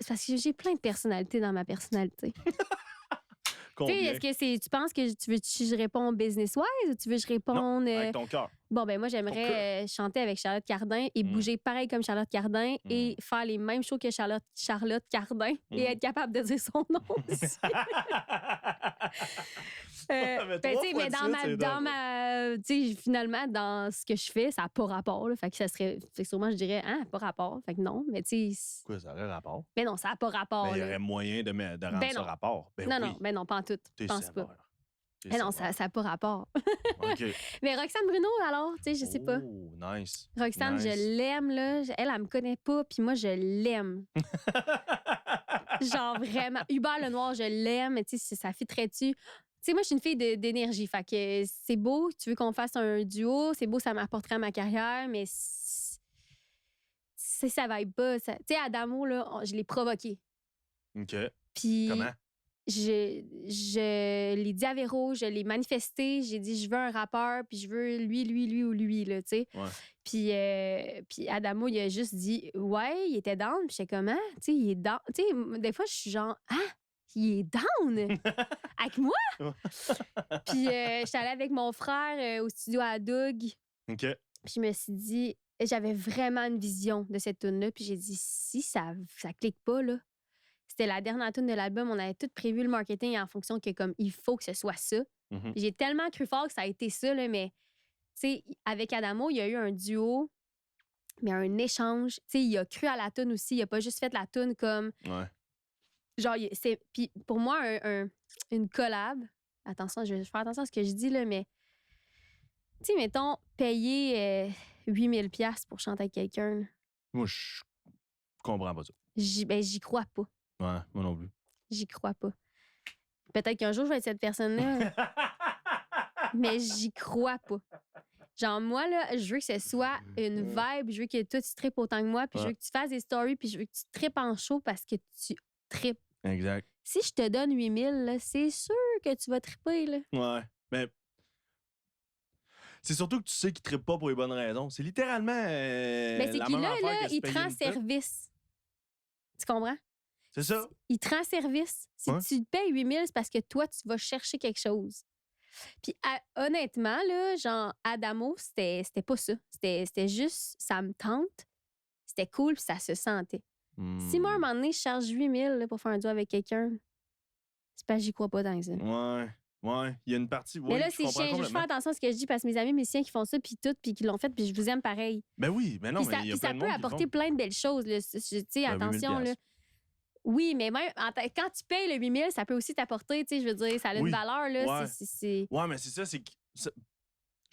parce que j'ai plein de personnalités dans ma personnalité. Tu sais, Combien? est-ce que tu penses que tu veux que je réponde business-wise ou tu veux que je réponde. Avec ton cœur. Bon, ben moi, j'aimerais chanter avec Charlotte Cardin et bouger pareil comme Charlotte Cardin et faire les mêmes shows que Charlotte Cardin et être capable de dire son nom aussi. Mais Ben, 3 tu sais, fois mais de suite, c'est drôle. tu sais, finalement, dans ce que je fais, ça n'a pas rapport. Là. Fait que ça serait. Fait que sûrement, je dirais, pas rapport. Fait que non, mais tu sais. Quoi, ça aurait rapport? Mais non, ça n'a pas rapport. Mais il y là. aurait moyen de rendre Ben ça non. rapport. Ben Non, oui. non, ben non, pas en tout. T'es Je pense pas. sévère. T'es Mais non, sévère. ça n'a pas rapport. OK. Mais Roxane Bruno, alors, tu sais, je sais pas. Oh, nice. Roxane, Nice. je l'aime, là. Elle me connaît pas, puis moi, je l'aime. Genre, vraiment. Hubert Lenoir, je l'aime, mais tu sais, ça fitterait-tu. Tu sais, moi, je suis une fille d'énergie. Fait que c'est beau, tu veux qu'on fasse un duo, c'est beau, ça m'apporterait à ma carrière, mais si ça vibe pas. Tu sais, Adamo, là, je l'ai provoqué. OK. Puis. Comment? Je l'ai dit à Véro, je l'ai manifesté, j'ai dit je veux un rappeur, puis je veux lui ou lui, là, tu sais. Ouais. Puis Adamo, il a juste dit ouais, il était down, puis j'étais comment? Tu sais, il est down. Tu sais, des fois, je suis genre, il est down avec moi? Puis j'étais allée avec mon frère au studio à Doug, OK. puis je me suis dit, j'avais vraiment une vision de cette tune là puis j'ai dit, si ça clique pas, là. C'était la dernière tune de l'album. On avait tout prévu le marketing en fonction que comme il faut que ce soit ça. Mhm. J'ai tellement cru fort que ça a été ça, là, mais tu sais, avec Adamo, il y a eu un duo, mais un échange. Tu sais, il a cru à la tune aussi. Il a pas juste fait la tune comme. Ouais. Genre, puis pour moi, une collab. Attention, je vais faire attention à ce que je dis, là, mais. Tu sais, mettons, payer 8 000$ pour chanter avec quelqu'un, là. Moi, je comprends pas ça. J'y crois pas. Ouais, moi non plus. J'y crois pas. Peut-être qu'un jour, je vais être cette personne-là. Mais j'y crois pas. Genre, moi, là, je veux que ce soit une vibe. Je veux que toi, tu trippes autant que moi. Puis je veux que tu fasses des stories. Puis je veux que tu trippes en show parce que tu trippes. Exact. Si je te donne 8 000, là, c'est sûr que tu vas tripper, là. Ouais. Mais c'est surtout que tu sais qu'il ne trippe pas pour les bonnes raisons. C'est littéralement. Mais c'est la qu'il même là, affaire que se il te payer rend une pute. service. Tu comprends? C'est ça. Il te rend service. Si Ouais. tu te payes 8 000, c'est parce que toi, tu vas chercher quelque chose. Puis honnêtement, là, genre, Adamo, c'était pas ça. C'était juste, ça me tente. C'était cool, puis ça se sentait. Si moi, à un moment donné, je charge 8 000 là, pour faire un duo avec quelqu'un, c'est parce que j'y crois pas dans ça. Ouais. Ouais. Il y a une partie. Mais Ouais, là, je c'est comprends chiant. Je fais complètement. attention à ce que je dis parce que mes amis musiciens qui font ça, puis tout, puis qui l'ont fait, puis je vous aime pareil. Ben oui, mais non, Puis mais ça, il y a puis ça plein de peut monde qui le apporter font. plein de belles choses. Là. Tu sais, 8 000 attention. Là. Oui, mais même quand tu payes le 8 000, ça peut aussi t'apporter, tu sais, je veux dire, ça a une Oui. valeur. Là, Ouais. c'est... Ouais, mais c'est ça, c'est que.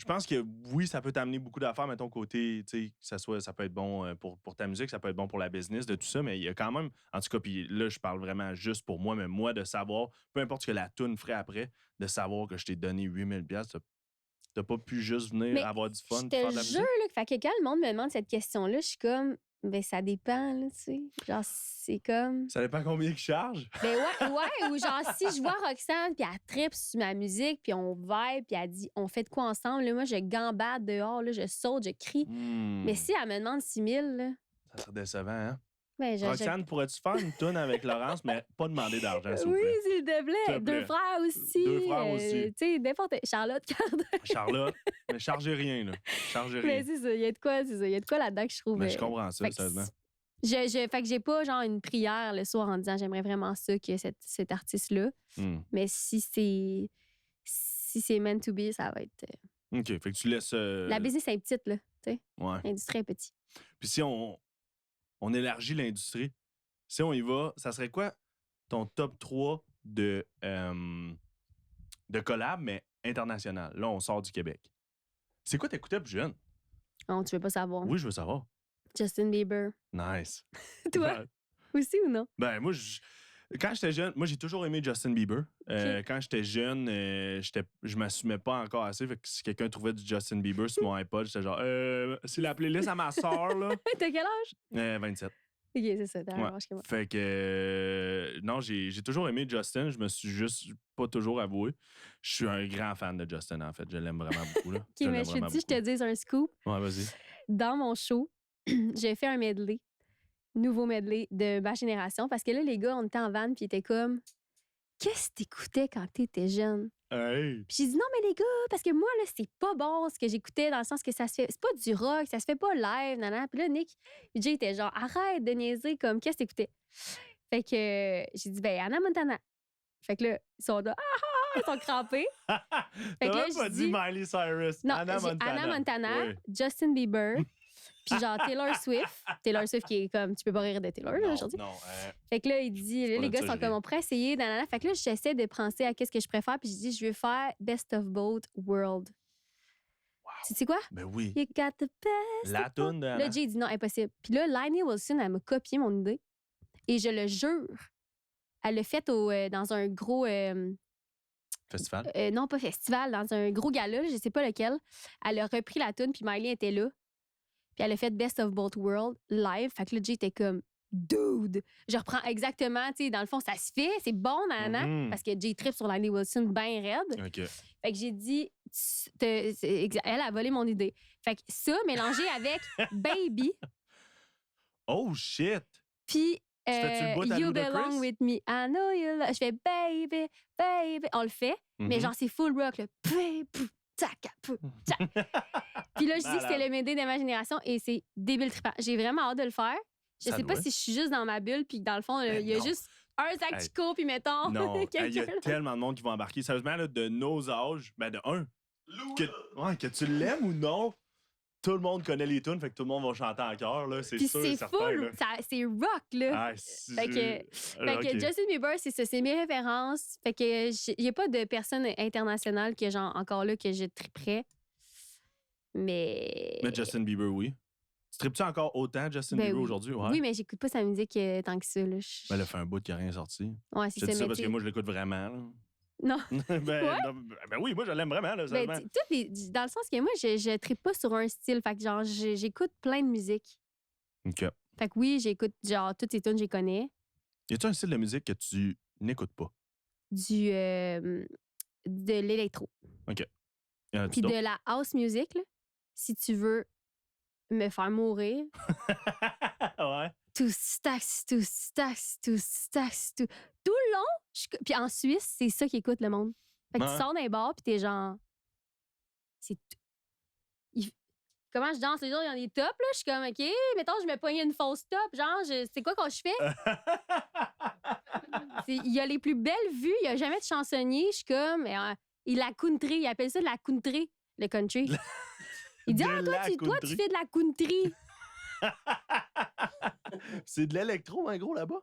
Je pense que oui, ça peut t'amener beaucoup d'affaires, mettons, côté, tu sais, ça peut être bon pour ta musique, ça peut être bon pour la business, de tout ça, mais il y a quand même, en tout cas, puis là, je parle vraiment juste pour moi, mais moi, de savoir, peu importe ce que la toune ferait après, de savoir que je t'ai donné 8 000 $, t'as pas pu juste venir Mais avoir du je fun, te faire de la jure, musique? là, fait que quand le monde me demande cette question-là, je suis comme, ben ça dépend, là, tu sais. Genre, c'est comme. Ça dépend combien ils chargent. Ben ouais, ou genre, si je vois Roxane, puis elle tripe sur ma musique, puis on vibe, puis elle dit, on fait de quoi ensemble, là, moi, je gambade dehors, là, je saute, je crie. Mais si elle me demande 6 000, là, Ça serait décevant, hein? ben, Roxane, pourrais-tu faire une toune avec Laurence, mais pas demander d'argent, s'il vous Oui, plaît? s'il te plaît. S'il te Deux plaît. frères aussi. Deux frères aussi. Tu sais, n'importe. Charlotte Cardin. Charlotte, mais chargez rien, là. Chargez rien. Mais c'est ça, il y a de quoi, c'est ça. Il y a de quoi là-dedans que je trouve. Mais je comprends ça, fait que sérieusement. fait que j'ai pas genre une prière le soir en disant j'aimerais vraiment ça que cet artiste-là. Mais si c'est meant to be, ça va être. OK, fait que tu laisses. La business est petite, là. Tu sais, Ouais. l'industrie est petite. Puis si on élargit l'industrie, si on y va, ça serait quoi ton top 3 de collab, mais international? Là, on sort du Québec. C'est quoi t'écoutais plus jeune? Oh, tu veux pas savoir. Oui, je veux savoir. Justin Bieber. Nice. Toi? Aussi ou non? Ben, moi, quand j'étais jeune, moi, j'ai toujours aimé Justin Bieber. Quand j'étais jeune, je m'assumais pas encore assez. Fait que si quelqu'un trouvait du Justin Bieber sur mon iPod, j'étais genre, c'est la playlist à ma soeur, là. T'as quel âge? 27. Ok, c'est ça, t'as Ouais. un âge que moi. Fait que, non, j'ai toujours aimé Justin. Je me suis juste pas toujours avoué. Je suis un grand fan de Justin, en fait. Je l'aime vraiment beaucoup, là. Ok, mais je te dis un scoop. Ouais, vas-y. Dans mon show, j'ai fait un medley, nouveau medley de ma génération, parce que là, les gars, on était en van, puis ils étaient comme, qu'est-ce que t'écoutais quand t'étais jeune? Hey! Puis j'ai dit, non, mais les gars, parce que moi, là, c'est pas bon ce que j'écoutais, dans le sens que ça se fait, c'est pas du rock, ça se fait pas live, nanana. Puis là, Nick, Jay était genre, arrête de niaiser, comme, qu'est-ce que t'écoutais? Fait que j'ai dit, ben, Anna Montana. Fait que là, ils sont là, ils sont crampés. T'as que là, même pas je dit dis- Miley Cyrus. Non, Anna j'ai Montana. Anna Montana, Oui. Justin Bieber, puis genre Taylor Swift. Taylor Swift qui est comme, tu peux pas rire de Taylor là, Non, aujourd'hui. non. Fait que là, il dit, là, pas les de gars ça, sont je comme, ris. on pourrait essayer, nanana. Fait que là, j'essaie de penser à qu'est-ce que je préfère, puis je dis, je veux faire Best of Both World. Tu sais quoi? Ben oui. You got the best. La of both. toune de Anna. Là, Jay dit non, impossible. Puis là, Lainey Wilson, elle m'a copié mon idée. Et je le jure, elle l'a fait dans un gros. Festival. Non, pas festival, dans un gros gala, je sais pas lequel. Elle a repris la tune, puis Miley était là. Puis elle a fait Best of Both Worlds live. Fait que là, Jay était comme, dude, je reprends exactement, tu sais, dans le fond, ça se fait, c'est bon, nanana. Mhm. Parce que Jay tripe sur Lainey Wilson bien raide. OK. Fait que j'ai dit, elle a volé mon idée. Fait que ça, mélangé avec Baby, Oh, shit! puis Tu fais-tu le bout à You Ludacris? Belong With Me. I know you love. Je fais Baby, Baby. On le fait, mais genre, c'est full rock, là. Puis là, je dis que c'était le médé de ma génération et c'est débile trippant. J'ai vraiment hâte de le faire. Je Ça sais pas doit. si je suis juste dans ma bulle, puis dans le fond, Ben il y a non. juste un sac Hey. Chico, puis mettons Non, il y a quelqu'un. tellement de monde qui vont embarquer. Sérieusement, là, de nos âges, ben de un, que tu l'aimes ou non, tout le monde connaît les tunes, fait que tout le monde va chanter en chœur, là, c'est Puis sûr et c'est certain. full, là. c'est rock, là. Ah, Fait que OK. Justin Bieber, c'est ça, c'est mes références. Fait que il n'y a pas de personne internationale que genre encore là que je triperais. Mais. Mais Justin Bieber, oui. Tu tripes-tu encore autant Justin Ben Bieber oui. aujourd'hui? Ouais. Oui, mais j'écoute pas sa musique tant que ça. Là. Ben, elle a fait un bout qui n'a rien sorti. Ouais, c'est Je te dis ça mais parce que t'sais- moi, je l'écoute vraiment. Là. Non. ben, Ouais? non, ben oui, moi, je l'aime vraiment. Là, Ben, sérieusement. dans le sens que moi, je tripe pas sur un style. Fait que genre, j'écoute plein de musique. OK. Fait que oui, j'écoute genre toutes ces tunes, je les connais. Y a-tu un style de musique que tu n'écoutes pas? De l'électro. Y en a-tu Puis d'autres? de la house music, là, si tu veux me faire mourir. ouais. Tout stacks. Tout le long. Puis en Suisse, c'est ça qu'écoute le monde. Fait que Ouais. tu sors d'un bar, puis t'es genre. C'est Comment je danse? Les autres, ils ont des tops, là. Je suis comme, OK, mettons, je me pognais une fausse top. Genre, c'est quoi que je fais? Il y a les plus belles vues. Il n'y a jamais de chansonnier. Je suis comme, la country. Il appelle ça de la country, le country. Il dit, De toi, la tu country. fais de la country. C'est de l'électro, en gros, là-bas?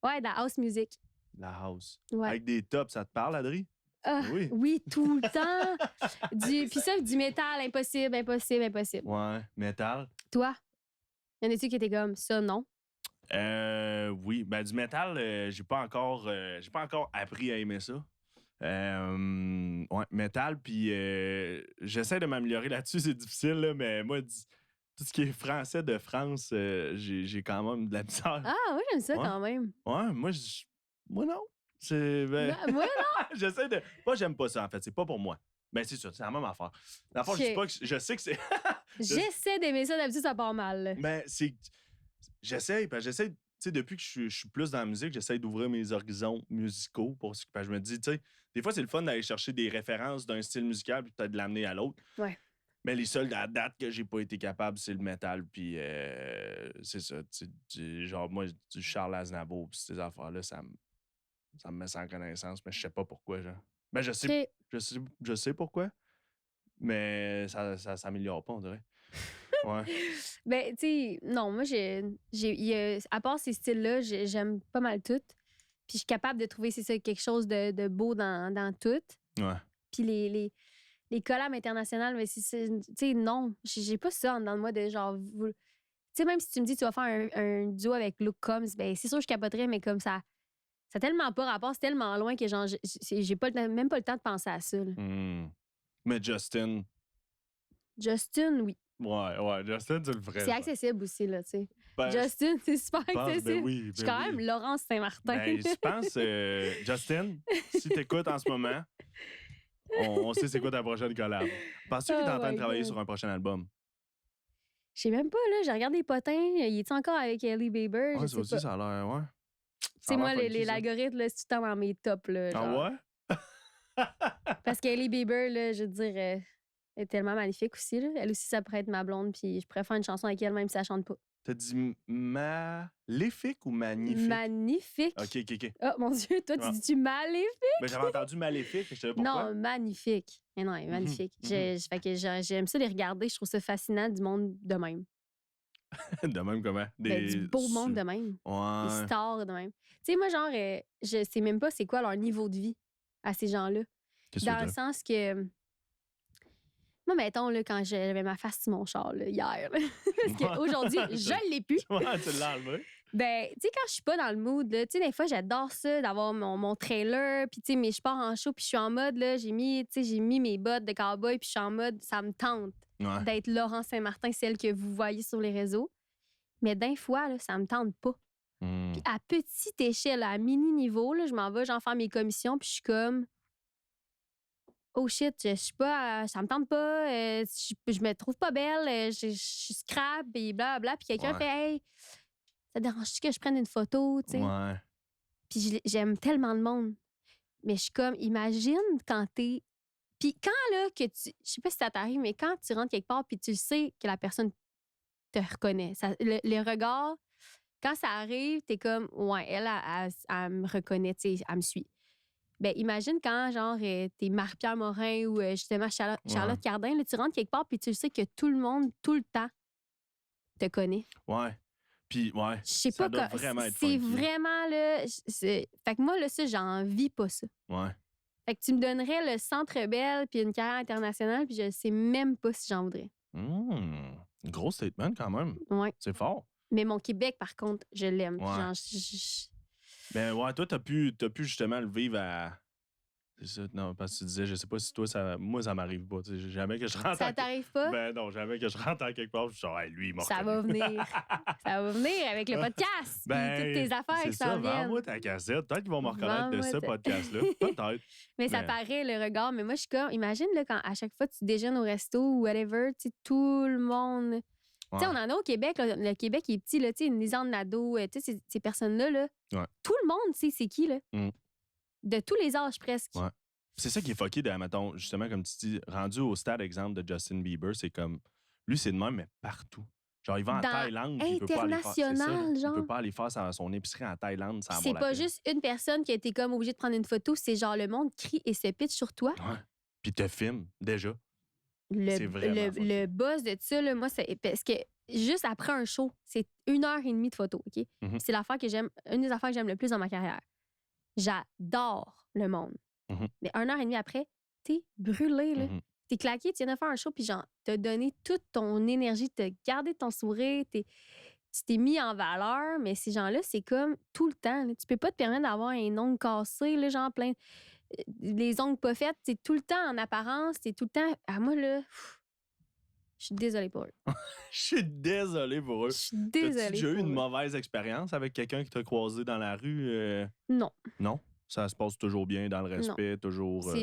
Ouais, de la house music. La house. Ouais. Avec des tops, ça te parle, Adri? Ah, Oui. oui, tout le temps. Puis ça, du métal, impossible, impossible, impossible. Ouais, métal. Toi, y en a-tu qui étaient comme ça, non? Oui, ben du métal, j'ai pas encore appris à aimer ça. Ouais, métal, puis j'essaie de m'améliorer là-dessus, c'est difficile, là, mais moi, tout ce qui est français de France, j'ai quand même de la misère. Ah, oui, j'aime ça Ouais. quand même. Ouais, moi non. Ben, Moi, non. j'essaie de. Moi, j'aime pas ça, en fait. C'est pas pour moi. Ben, c'est ça, c'est la même affaire. Dans le fond, je dis Ok. pas que je sais que c'est. J'essaie d'aimer ça, d'habitude, ça part mal. Là. Ben, c'est. J'essaie, tu sais, depuis que je suis plus dans la musique, j'essaie d'ouvrir mes horizons musicaux parce que je me dis, tu sais, des fois, c'est le fun d'aller chercher des références d'un style musical puis peut-être de l'amener à l'autre. Ouais. Mais les seuls à date que j'ai pas été capable, c'est le métal. Puis c'est ça. Genre, moi, du Charles Aznavour puis ces affaires-là, ça me met sans connaissance, mais je sais pas pourquoi. Genre. Ben, Ok. je sais pourquoi, mais ça s'améliore pas, on dirait. Ouais. Ben, tu sais, non, moi, à part ces styles-là, j'aime pas mal tout. Puis je suis capable de trouver, c'est ça, quelque chose de beau dans tout. Ouais. Puis les collabs internationales, mais tu sais, non, j'ai pas ça en dedans de moi de genre. Tu sais, même si tu me dis que tu vas faire un duo avec Luke Combs, ben c'est sûr que je capoterais, mais comme ça a tellement pas rapport, c'est tellement loin que genre, j'ai pas même pas le temps de penser à ça. Là. Mais Justin. Justin, oui. Ouais, Justin, tu le ferais. C'est accessible aussi, là, tu sais. Ben, Justin, c'est super je pense, accessible. ben oui. Je suis quand même Laurence Saint-Martin. Ben, je pense, Justin, si t'écoutes en ce moment, on sait c'est quoi ta prochaine collab. Penses-tu qu'il est en train de travailler sur un prochain album? Je sais même pas, là. J'ai regardé les potins. Il est encore avec Ellie Bieber? Ouais, Je ça sais aussi, pas. ça a l'air, ouais. Tu sais, moi, funky, ça. l'algorithme, là, c'est tout le temps dans mes tops, là. Ah Genre. ouais? Parce qu'Ellie Bieber, là, je veux dire, est tellement magnifique aussi, là. Elle aussi, ça pourrait être ma blonde, puis je pourrais faire une chanson avec elle, même si elle chante pas. T'as dit maléfique ou magnifique? Magnifique. OK. Oh, mon Dieu, toi, tu dis-tu maléfique? Ben, j'avais entendu maléfique, je savais pourquoi. Non, magnifique. Mais non, magnifique. Fait que j'aime ça les regarder. Je trouve ça fascinant du monde de même. De même comment? Ben, du beau monde de même. Ouais. Des stars de même. Tu sais, moi, genre, je sais même pas c'est quoi leur niveau de vie à ces gens-là. Qu'est-ce Dans que le sens que. Moi, mettons, là, quand j'avais ma face sur mon char, là, hier, là, parce qu'aujourd'hui, je l'ai plus. Ouais, tu l'as enlevé. Ben, tu sais, quand je suis pas dans le mood, là, tu sais, des fois, j'adore ça, d'avoir mon trailer, puis tu sais, mais je pars en show, puis je suis en mode, là, j'ai mis mes bottes de cowboy, puis je suis en mode, ça me tente Ouais. d'être Laurent Saint-Martin, celle que vous voyez sur les réseaux. Mais d'un fois, là, ça me tente pas. Puis à petite échelle, à mini niveau, là, je m'en vais, j'en fais mes commissions, puis je suis comme, oh shit, je suis pas, ça me tente pas, je me trouve pas belle, je suis scrap, et blablabla. Puis quelqu'un Ouais. fait, hey, ça dérange-tu que je prenne une photo, tu sais? Ouais. Puis j'aime tellement le monde. Mais je suis comme, imagine quand t'es. Puis quand, là, que tu. Je sais pas si ça t'arrive, mais quand tu rentres quelque part, puis tu sais que la personne te reconnaît, le regard, quand ça arrive, t'es comme, ouais, elle me reconnaît, tu sais, elle me suit. Ben, imagine quand, genre, t'es Marie-Pierre Morin ou justement Charlotte Cardin, là, tu rentres quelque part, puis tu sais que tout le monde, tout le temps, te connaît. Ouais. Puis, ouais. Je sais Ça pas doit quoi. vraiment être C'est funky. vraiment, là. Fait que moi, là, ça, j'en vis pas ça. Ouais. Fait que tu me donnerais le Centre Bell puis une carrière internationale, puis je sais même pas si j'en voudrais. Gros statement quand même. Ouais. C'est fort. Mais mon Québec, par contre, je l'aime. Ouais. Genre, Ben ouais, toi, t'as pu justement le vivre à. C'est ça, non, parce que tu disais, je sais pas si toi, moi, ça m'arrive pas. Tu sais, jamais que je rentre. Ça t'arrive pas? Ben non, jamais que je rentre en quelque part, je suis genre, hey, lui, il m'a Ça reconnu. va venir. Ça va venir avec le podcast. Ben, puis toutes tes affaires c'est qui ça, s'en viennent. vends-moi ta cassette. Peut-être qu'ils vont me reconnaître de Vends-moi ce ta- podcast-là. Peut-être. Mais ça paraît, le regard. Mais moi, je suis comme, imagine, là, quand à chaque fois tu déjeunes au resto ou whatever, tu sais, tout le monde. Tu sais, on en a au Québec. Là, le Québec est petit, là, tu sais, une Lisanne Nadeau, tu sais, ces personnes-là, là, Ouais. tout le monde sait c'est qui, là. Mm. De tous les âges, presque. Ouais. C'est ça qui est fucké, mettons, justement, comme tu dis, rendu au stade exemple de Justin Bieber, c'est comme, lui, c'est de même, mais partout. Genre, il va en Dans Thaïlande, puis il peut pas aller faire. C'est ça, international, là. genre. Il peut pas aller faire son épicerie en Thaïlande sans C'est avoir la pas peine. juste une personne qui a été comme obligée de prendre une photo, c'est genre le monde crie et se pitch sur toi. Ouais. Puis te filme, déjà. Le, C'est vraiment le, fucké. le boss de ça, là, moi, c'est parce que juste après un show, c'est 1h30 de photo, OK? Mhm. C'est l'affaire que j'aime, une des affaires que j'aime le plus dans ma carrière. J'adore le monde. Mhm. Mais 1 heure et demie après, t'es brûlé, là. Mhm. T'es claqué, tu viens de faire un show, puis genre, t'as donné toute ton énergie, t'as gardé ton sourire, tu t'es mis en valeur, mais ces gens-là, c'est comme tout le temps, là. Tu peux pas te permettre d'avoir un ongle cassé, là, genre plein. Les ongles pas faits, c'est tout le temps en apparence, c'est tout le temps. Ah, moi, là, je suis désolée pour eux. Je suis désolé pour Je eux. suis T'as-tu désolée déjà eu pour une eux. mauvaise expérience avec quelqu'un qui t'a croisé dans la rue? Non, Non? Ça se passe toujours bien dans le non. respect, toujours.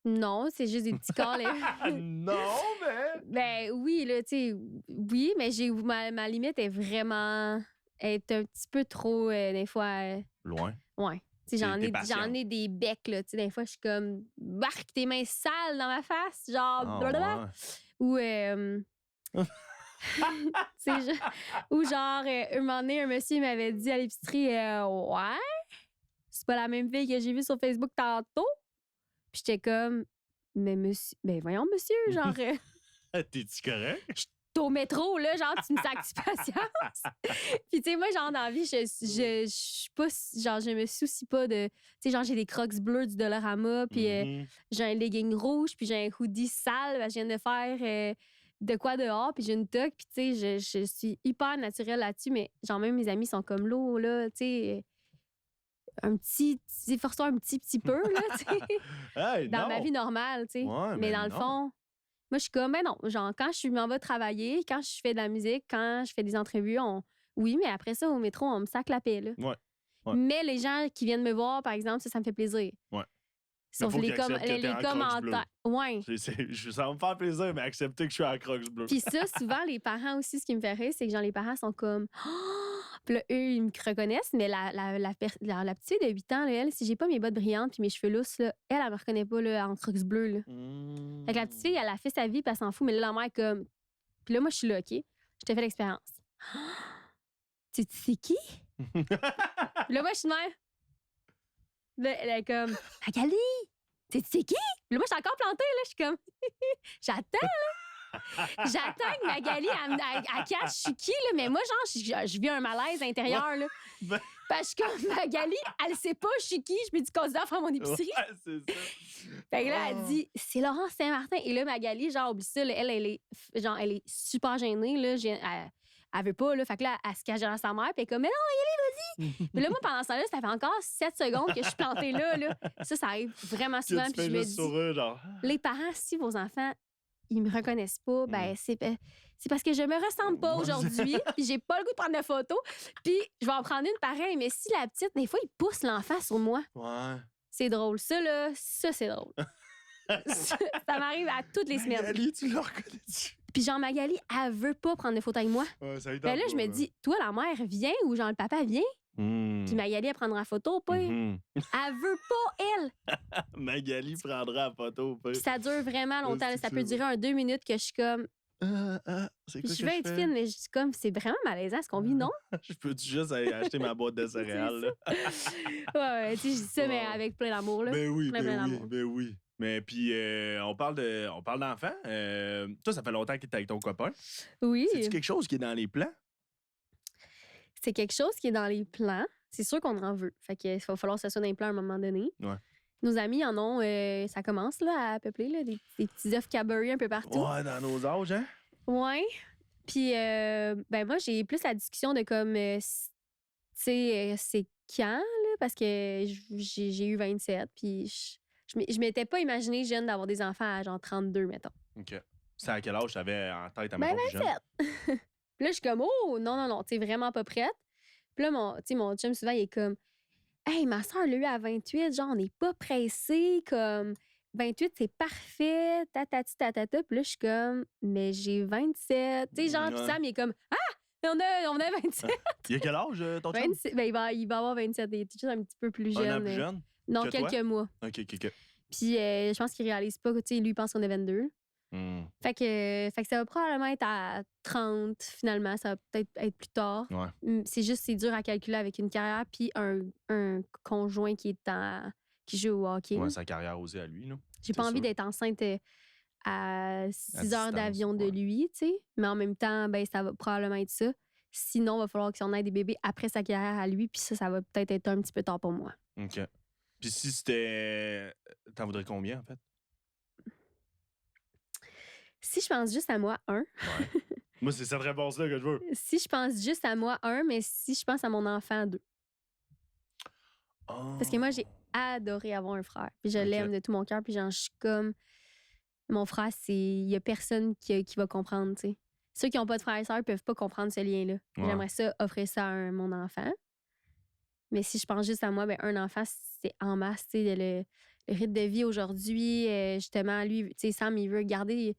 Non, c'est juste des petits calls. Non, mais. Ben oui, là, tu sais, oui, mais ma limite est vraiment. Est un petit peu trop, des fois. Loin. Ouais. Tu sais, T'es patiente. j'en ai des becs, là. Tu sais, des fois, je suis comme. Barque tes mains sales dans ma face, genre. Ah, Blablabla. ouais. Ou. Tu sais, ou genre, un moment donné, un monsieur m'avait dit à l'épicerie, ouais, c'est pas la même fille que j'ai vue sur Facebook tantôt. Puis j'étais comme, mais monsieur, ben voyons, monsieur, genre, T'es-tu correct? je suis au métro, là, genre, tu me sacres patience. Puis, tu sais, moi, genre, dans la vie, je suis pas, genre, je me soucie pas de, tu sais, genre, j'ai des crocs bleus du Dollarama, puis Mhm. j'ai un legging rouge, puis j'ai un hoodie sale, parce que je viens de faire de quoi dehors, puis j'ai une toque, puis, tu sais, je suis hyper naturelle là-dessus, mais, genre, même mes amis sont comme l'eau, là, tu sais, force-toi un petit peu, là, tu sais, Hey, dans ma non. vie normale, tu sais. Ouais, Mais mais dans le non. fond, moi, je suis comme, ben non, genre, quand je m'en vais travailler, quand je fais de la musique, quand je fais des entrevues, oui, mais après ça, au métro, on me sac la paix, là. Ouais. Ouais. Mais les gens qui viennent me voir, par exemple, ça me fait plaisir. Ouais. Sauf faut qu'ils les, acceptent que t'es les en Crocs bleus. commentaires. Ouais. Ça va me faire plaisir, mais accepter que je suis en Crocs bleus. Puis ça, souvent, les parents aussi, ce qui me fait rire, c'est que genre, les parents sont comme. Oh! Puis là, eux, ils me reconnaissent, mais la petite fille de 8 ans, là, elle, si j'ai pas mes bottes brillantes puis mes cheveux lousses, là, elle me reconnaît pas là, en Crocs bleus. Là. Fait que la petite fille, elle a fait sa vie, puis elle s'en fout, mais là, la mère est comme. Puis là, moi, je suis là, OK? Je t'ai fait l'expérience. Tu sais qui? Puis là, moi, je suis de même. Là, elle est comme. Magali! Tu sais qui? Puis là, moi, je suis encore plantée, là. Je suis comme. J'attends, là. J'attends que Magali, elle catch je suis qui, là. Mais moi, genre, je vis un malaise intérieur, là. Ben- Parce que Magali, elle sait pas je suis qui. Je me dis, considère faire mon épicerie. Ouais, c'est ça. Fait que là, elle dit, c'est Laurence Saint-Martin. Et là, Magali, genre, oublie ça, là, elle est super gênée, là. Elle veut pas, là. Fait que là, elle se cache dans sa mère. Puis elle est comme, mais non, Magali, vas-y. Mais là, moi, pendant ce temps-là, ça fait encore 7 secondes que je suis plantée là, là. Ça arrive vraiment Que souvent. tu Puis fais je me juste dis, sourire, genre. les parents, si vos enfants, ils me reconnaissent pas, ben, c'est parce que je me ressemble pas aujourd'hui, puis j'ai pas le goût de prendre de photos, puis je vais en prendre une pareille. Mais si la petite, des fois, il pousse l'enfant sur moi, Ouais. c'est drôle. Ça, là, c'est drôle. ça m'arrive à toutes les semaines. Magali, tu le reconnais-tu? Puis genre, Magali, elle veut pas prendre de photos avec moi. Ouais, ça Ben là, je me dis, toi, la mère vient ou genre le papa vient, puis Magali, elle prendra la photo, pas. Elle veut pas, elle. Magali prendra la photo. Puis ça dure vraiment longtemps. c'est Ça que peut c'est durer 2 minutes que je suis comme. C'est Puis quoi je veux être fine, mais je suis comme, c'est vraiment malaisant ce qu'on vit, non? Je peux-tu juste aller acheter ma boîte de céréales, là? Ouais, tu sais, je dis ça, mais Ouais. avec plein d'amour, là. Ben oui, plein d'amour. ben oui. Mais puis, on parle d'enfants. Toi, ça fait longtemps que t'es avec ton copain. Oui, C'est-tu quelque chose qui est dans les plans? c'est quelque chose qui est dans les plans. C'est sûr qu'on en veut. Fait qu'il va falloir que ça soit dans les plans à un moment donné. Ouais. Nos amis en ont, ça commence là, à peupler, là, des petits œufs Cadbury un peu partout. Ouais, dans nos âges, hein? Ouais. Puis, ben moi, j'ai plus la discussion de comme, tu sais, c'est quand, là? Parce que j'ai eu 27, puis je m'étais pas imaginé jeune d'avoir des enfants à genre 32, mettons. OK. C'est à quel âge t'avais en tête à Ben, mettre plus jeune? 27. Puis là, je suis comme, oh, non, tu es vraiment pas prête. Puis là, mon chum, souvent, il est comme, hey, ma soeur l'a eu à 28, genre, on n'est pas pressé, comme, 28, c'est parfait, tatati, tatata. Puis là, je suis comme, mais j'ai 27. Tu sais, genre, puis Ouais. Sam, il est comme, ah, on a 27. Il a quel âge, ton chum? 26, ben, il va avoir 27. Il est juste un petit peu plus jeune. Un an plus jeune? Non, que toi? quelques mois. OK. Puis je pense qu'il réalise pas, tu sais, lui, il pense qu'on a 22. Fait que ça va probablement être à 30, finalement. Ça va peut-être être plus tard. Ouais. C'est dur à calculer avec une carrière puis un conjoint qui joue au hockey. Ouais, sa carrière osée à lui, là. J'ai c'est pas envie sûr. d'être enceinte à 6 heures distance, d'avion de ouais. lui, tu sais. Mais en même temps, ben ça va probablement être ça. Sinon, il va falloir qu'on ait des bébés après sa carrière à lui, puis ça va peut-être être un petit peu tard pour moi. OK. Puis si c'était. T'en voudrais combien, en fait? Si je pense juste à moi, un. Ouais. Moi, c'est cette réponse-là que je veux. Si je pense juste à moi, un, mais si je pense à mon enfant, deux. Parce que moi, j'ai Oh! adoré avoir un frère. Puis je OK. l'aime de tout mon cœur. Puis genre, je suis comme. Mon frère, c'est. Il y a personne qui va comprendre, tu sais. Ceux qui n'ont pas de frère et sœur peuvent pas comprendre ce lien-là. Ouais. J'aimerais ça offrir ça à mon enfant. Mais si je pense juste à moi, ben un enfant, c'est en masse, tu sais, le rythme de vie aujourd'hui, justement, lui, tu sais, Sam, il veut garder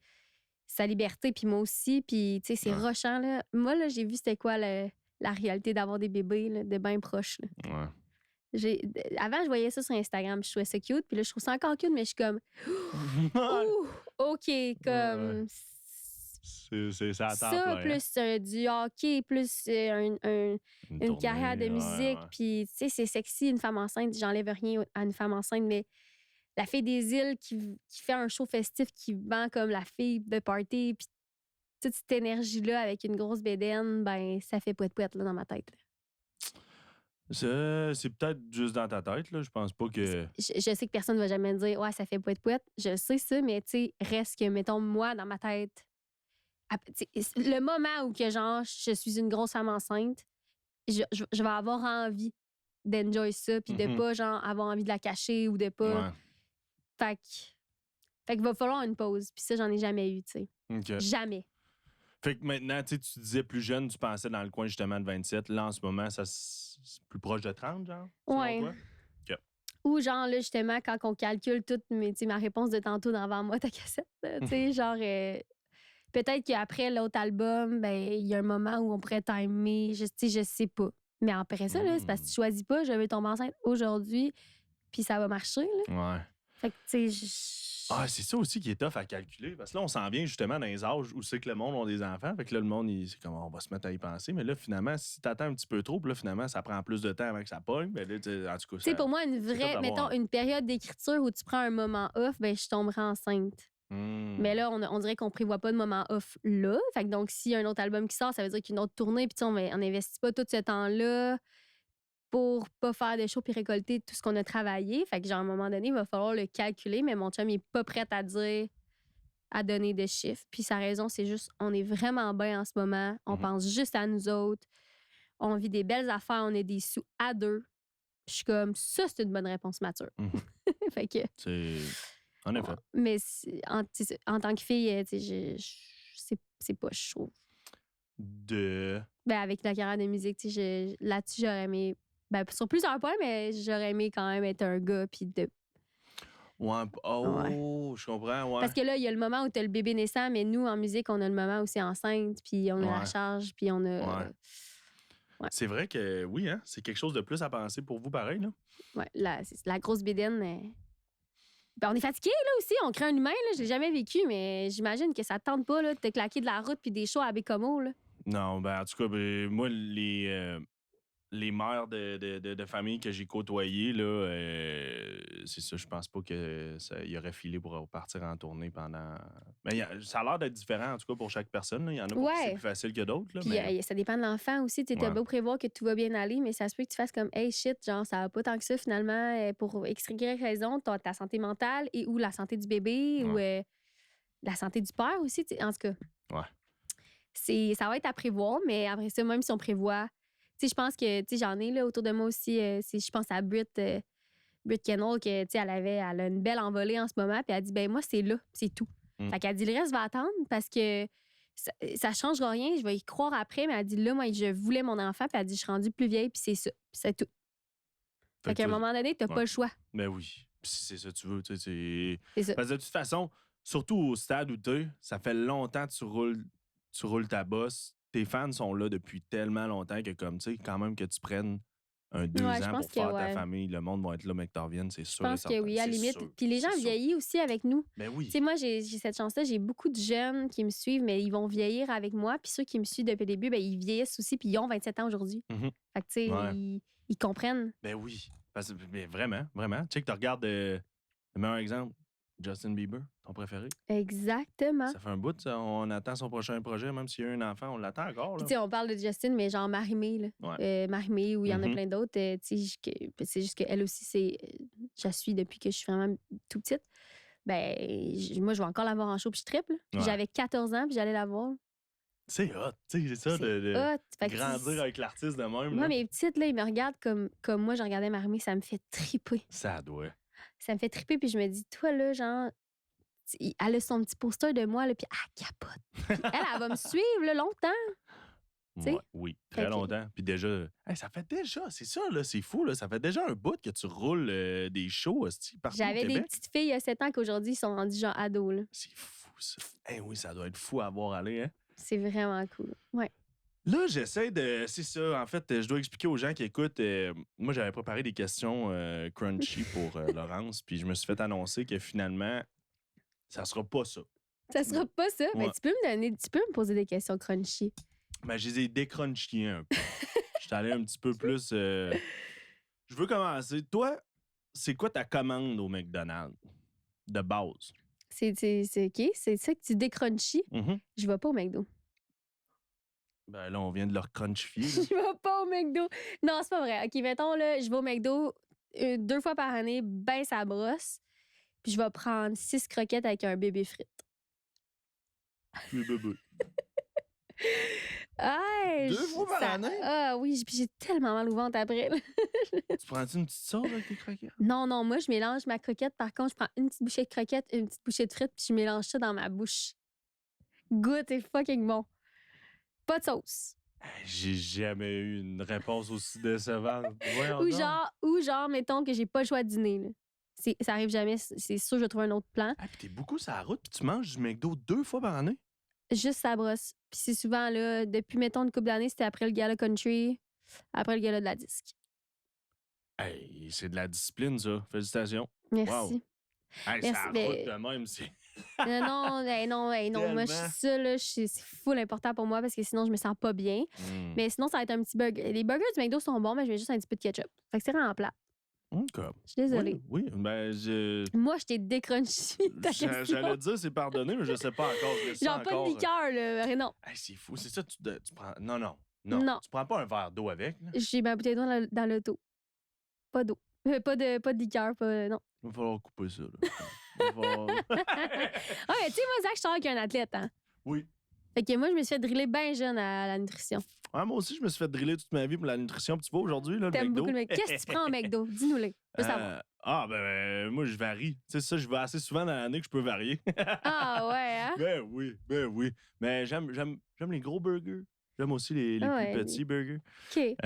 sa liberté, puis moi aussi, puis tu sais, c'est Ouais. rushant, là. Moi, là, j'ai vu c'était quoi la réalité d'avoir des bébés, là, de bien proches, là. Ouais. Avant, je voyais ça sur Instagram, je trouvais ça cute, puis là, je trouve ça encore cute, mais je suis comme, ouh, OK, Ouais. comme C'est ça à temps ça, plein, hein? plus du hockey, plus une carrière de tournée, musique, ouais. puis tu sais, c'est sexy, une femme enceinte, j'enlève rien à une femme enceinte, mais la fille des îles qui fait un show festif, qui vend comme la fille de party, puis toute cette énergie-là avec une grosse bédaine, ben ça fait poète-poète là, dans ma tête, là. C'est peut-être juste dans ta tête, là. Je pense pas que. Je sais que personne ne va jamais me dire « Ouais, ça fait poète-poète ». Je sais ça, mais tu sais, reste que, mettons, moi, dans ma tête, le moment où que, genre, je suis une grosse femme enceinte, je vais avoir envie d'enjoy ça, puis de pas, genre, avoir envie de la cacher ou de pas. Ouais. Fait qu'il va falloir une pause, puis ça, j'en ai jamais eu, tu sais. OK. Jamais. Fait que maintenant, tu sais, tu disais plus jeune, tu pensais dans le coin justement de 27. Là, en ce moment, c'est plus proche de 30, genre, selon Ouais. toi? OK. Ou genre, là, justement, quand on calcule toute ma réponse de tantôt devant moi, ta cassette, là, tu sais, genre, peut-être qu'après l'autre album, ben, il y a un moment où on pourrait timer, tu sais, je sais pas. Mais après ça, là, c'est parce que tu choisis pas, je vais tomber enceinte aujourd'hui, puis ça va marcher, là. Ouais. Fait que, tu sais, Ah, c'est ça aussi qui est tough à calculer. Parce que là, on s'en vient justement dans les âges où c'est que le monde a des enfants. Fait que là, le monde, c'est comme on va se mettre à y penser. Mais là, finalement, si t'attends un petit peu trop, puis là, finalement, ça prend plus de temps avant que ça pogne. Ben là, en tout cas, tu sais, ça. pour moi, une c'est tough vraie, d'avoir mettons, une période d'écriture où tu prends un moment off, ben, je tomberai enceinte. Mais là, on dirait qu'on prévoit pas de moment off là. Fait que donc, s'il y a un autre album qui sort, ça veut dire qu'une autre tournée, puis tu sais, on n'investit pas tout ce temps-là pour pas faire des shows puis récolter tout ce qu'on a travaillé. Fait que, genre, à un moment donné, il va falloir le calculer, mais mon chum, il est pas prêt à donner de chiffres. Puis sa raison, c'est juste, on est vraiment bien en ce moment. On pense juste à nous autres. On vit des belles affaires, on est des sous à deux. Je suis comme, ça, c'est une bonne réponse mature. Fait que. C'est. En effet. Mais en tant que fille, tu sais, c'est pas, je trouve. Ben, avec la carrière de musique, tu sais, là-dessus, j'aurais aimé. Ben, sur plusieurs points, mais j'aurais aimé quand même être un gars, puis de. Ouais. Oh, je comprends, ouais. Parce que là, il y a le moment où tu as le bébé naissant, mais nous, en musique, on a le moment où c'est enceinte, puis on a la Ouais. charge, puis on a. Ouais. C'est vrai que oui, hein, c'est quelque chose de plus à penser pour vous, pareil, là. Ouais, la grosse bédaine. Ben, on est fatigué, là, aussi. On crée un humain, là. Je l'ai jamais vécu, mais j'imagine que ça te tente pas, là, de te claquer de la route puis des shows à Bécomo, là. Non, ben, en tout cas, ben, moi, les mères de famille que j'ai côtoyées, là, c'est ça, je pense pas que ça y aurait filé pour partir en tournée pendant. Mais ça a l'air d'être différent, en tout cas, pour chaque personne, là. Il y en a pour qui c'est Ouais. plus facile que d'autres, là, Puis mais. ça dépend de l'enfant aussi. Tu as Ouais. beau prévoir que tout va bien aller, mais ça se peut que tu fasses comme hey shit, genre ça va pas tant que ça finalement pour X, Y raison, ta santé mentale et ou la santé du bébé ou la santé du père aussi. En tout cas, Ouais. ça va être à prévoir, mais après ça, même si on prévoit, tu sais, je pense que j'en ai là autour de moi aussi. Je pense à Britt Kennel, que tu sais, elle a une belle envolée en ce moment, puis elle dit ben moi c'est là, c'est tout. Fait qu'elle dit le reste va attendre parce que ça changera rien, je vais y croire après, mais elle dit là, moi, je voulais mon enfant, puis elle dit je suis rendue plus vieille, puis c'est ça, puis c'est tout. Fait qu'à un moment donné, t'as pas le choix. Ben oui. Puis si c'est ça que tu veux, tu sais, C'est ça. Parce que de toute façon, surtout au stade où t'es, ça fait longtemps que tu roules ta bosse. Tes fans sont là depuis tellement longtemps que, comme, tu sais, quand même que tu prennes un 2 Ouais, je ans pense pour que faire ta ouais. famille, le monde va être là, mec, que t'en reviennes, c'est Je sûr et pense que certain. oui, à la C'est limite. sûr, Puis les gens c'est sûr. vieillissent aussi avec nous. Ben Tu oui. sais, moi, j'ai cette chance-là. J'ai beaucoup de jeunes qui me suivent, mais ils vont vieillir avec moi. Puis ceux qui me suivent depuis le début, ben, ils vieillissent aussi, puis ils ont 27 ans aujourd'hui. Mhm. Fait que, tu sais, Ouais. ils comprennent. Ben oui. Mais vraiment, vraiment. Tu sais que tu regardes le meilleur exemple, Justin Bieber, ton préféré? Exactement. Ça fait un bout, ça. On attend son prochain projet, même s'il y a un enfant, on l'attend encore. Puis, Là. tu sais, on parle de Justin, mais genre Marie-Mé, là. Ouais. Marie-Mé, où il y en a Mhm. plein d'autres. Tu sais, c'est juste qu'elle aussi, je la suis depuis que je suis vraiment tout petite. Ben, moi, je vais encore la voir en show, puis je triple. Ouais. J'avais 14 ans, puis j'allais la voir. C'est hot, tu sais, c'est ça, C'est de hot. Fait que, grandir avec l'artiste de même. moi, Là. mes petites, là, ils me regardent comme moi, je regardais Marie-Mé, ça me fait triper. Ça doit. Ça me fait triper, puis je me dis, toi, là, genre, elle a son petit poster de moi, là, puis elle capote. Puis elle va me suivre, là, longtemps. Tu sais? Ouais, oui, très Fait que- longtemps. Puis déjà, hey, ça fait déjà, c'est ça, là, c'est fou, là, ça fait déjà un bout que tu roules des shows hostie, partout au J'avais des Québec. petites filles il y a 7 ans qu'aujourd'hui, ils sont rendus genre ados, là. C'est fou, ça. Eh oui, ça doit être fou à voir aller, hein? C'est vraiment cool. Ouais. Là, j'essaie de. C'est ça, en fait, je dois expliquer aux gens qui écoutent. Moi, j'avais préparé des questions crunchy pour Laurence, puis je me suis fait annoncer que finalement, ça sera pas ça. Ça sera pas ça, mais Ouais. tu peux me poser des questions crunchy. Mais je les ai décrunchiés un peu. Je suis allé un petit peu plus. Je veux commencer. Toi, c'est quoi ta commande au McDonald's de base? C'est OK? C'est ça que tu décrunchies? Mhm. Je vais pas au McDo. Ben là, on vient de leur crunchifier. là. Je vais pas au McDo. Non, c'est pas vrai. OK, mettons, là, je vais au McDo 2 fois par année, ben ça brosse. Puis je vais prendre 6 croquettes avec un bébé frites. Le bébé. Hey, 2 fois par année? Ah oui, puis j'ai tellement mal au ventre après. là. Tu prends-tu une petite sauce avec tes croquettes? Non, moi, je mélange ma croquette. Par contre, je prends une petite bouchée de croquette, une petite bouchée de frites, puis je mélange ça dans ma bouche. Goûte, c'est fucking bon. Pas de sauce. J'ai jamais eu une réponse aussi décevante. Voyons Ou donc. genre, mettons que j'ai pas le choix de dîner. Là. Ça arrive jamais. C'est sûr, je vais trouver un autre plan. Ah, puis t'es beaucoup sur la route, puis tu manges du McDo 2 fois par année? Juste ça brosse. Puis c'est souvent, là, depuis, mettons, une couple d'années, c'était après le gala country, après le gala de la disque. Hey, c'est de la discipline, ça. Félicitations. Merci. Hey, Merci, ça ben- route de même, c'est. non. Moi, ça, là, c'est full important pour moi parce que sinon, je me sens pas bien. Mm. Mais sinon, ça va être un petit burger. Les burgers du McDo sont bons, mais je mets juste un petit peu de ketchup. Fait que c'est vraiment plat. OK. Je suis désolée. Oui, ben, Moi, je t'ai décrunché ta question. j'allais dire c'est pardonné, mais je sais pas encore. Je laisse ça Genre pas encore, de liqueur, là. Non. Hey, c'est fou, c'est ça, tu prends. Non. Non. Tu prends pas un verre d'eau avec, là? J'ai ma bouteille d'eau dans l'auto. Pas d'eau. Pas de liqueur, pas. Non. Il va falloir couper ça, là. Il va falloir- Ah, mais tu sais, moi, Zach, je travaille avec un athlète, hein. Oui. Fait que moi, je me suis fait driller bien jeune à la nutrition. Ouais, moi aussi, je me suis fait driller toute ma vie pour la nutrition. Puis tu vois, aujourd'hui, là, le T'aimes McDo. beaucoup le McDo. Qu'est-ce que tu prends au McDo? Dis-nous-le. Je veux savoir. Moi, je varie. Tu sais, ça, je vais assez souvent dans l'année que je peux varier. Ah, ouais, hein? Ben oui. Mais j'aime les gros burgers. J'aime aussi les Ah ouais. plus petits burgers. OK.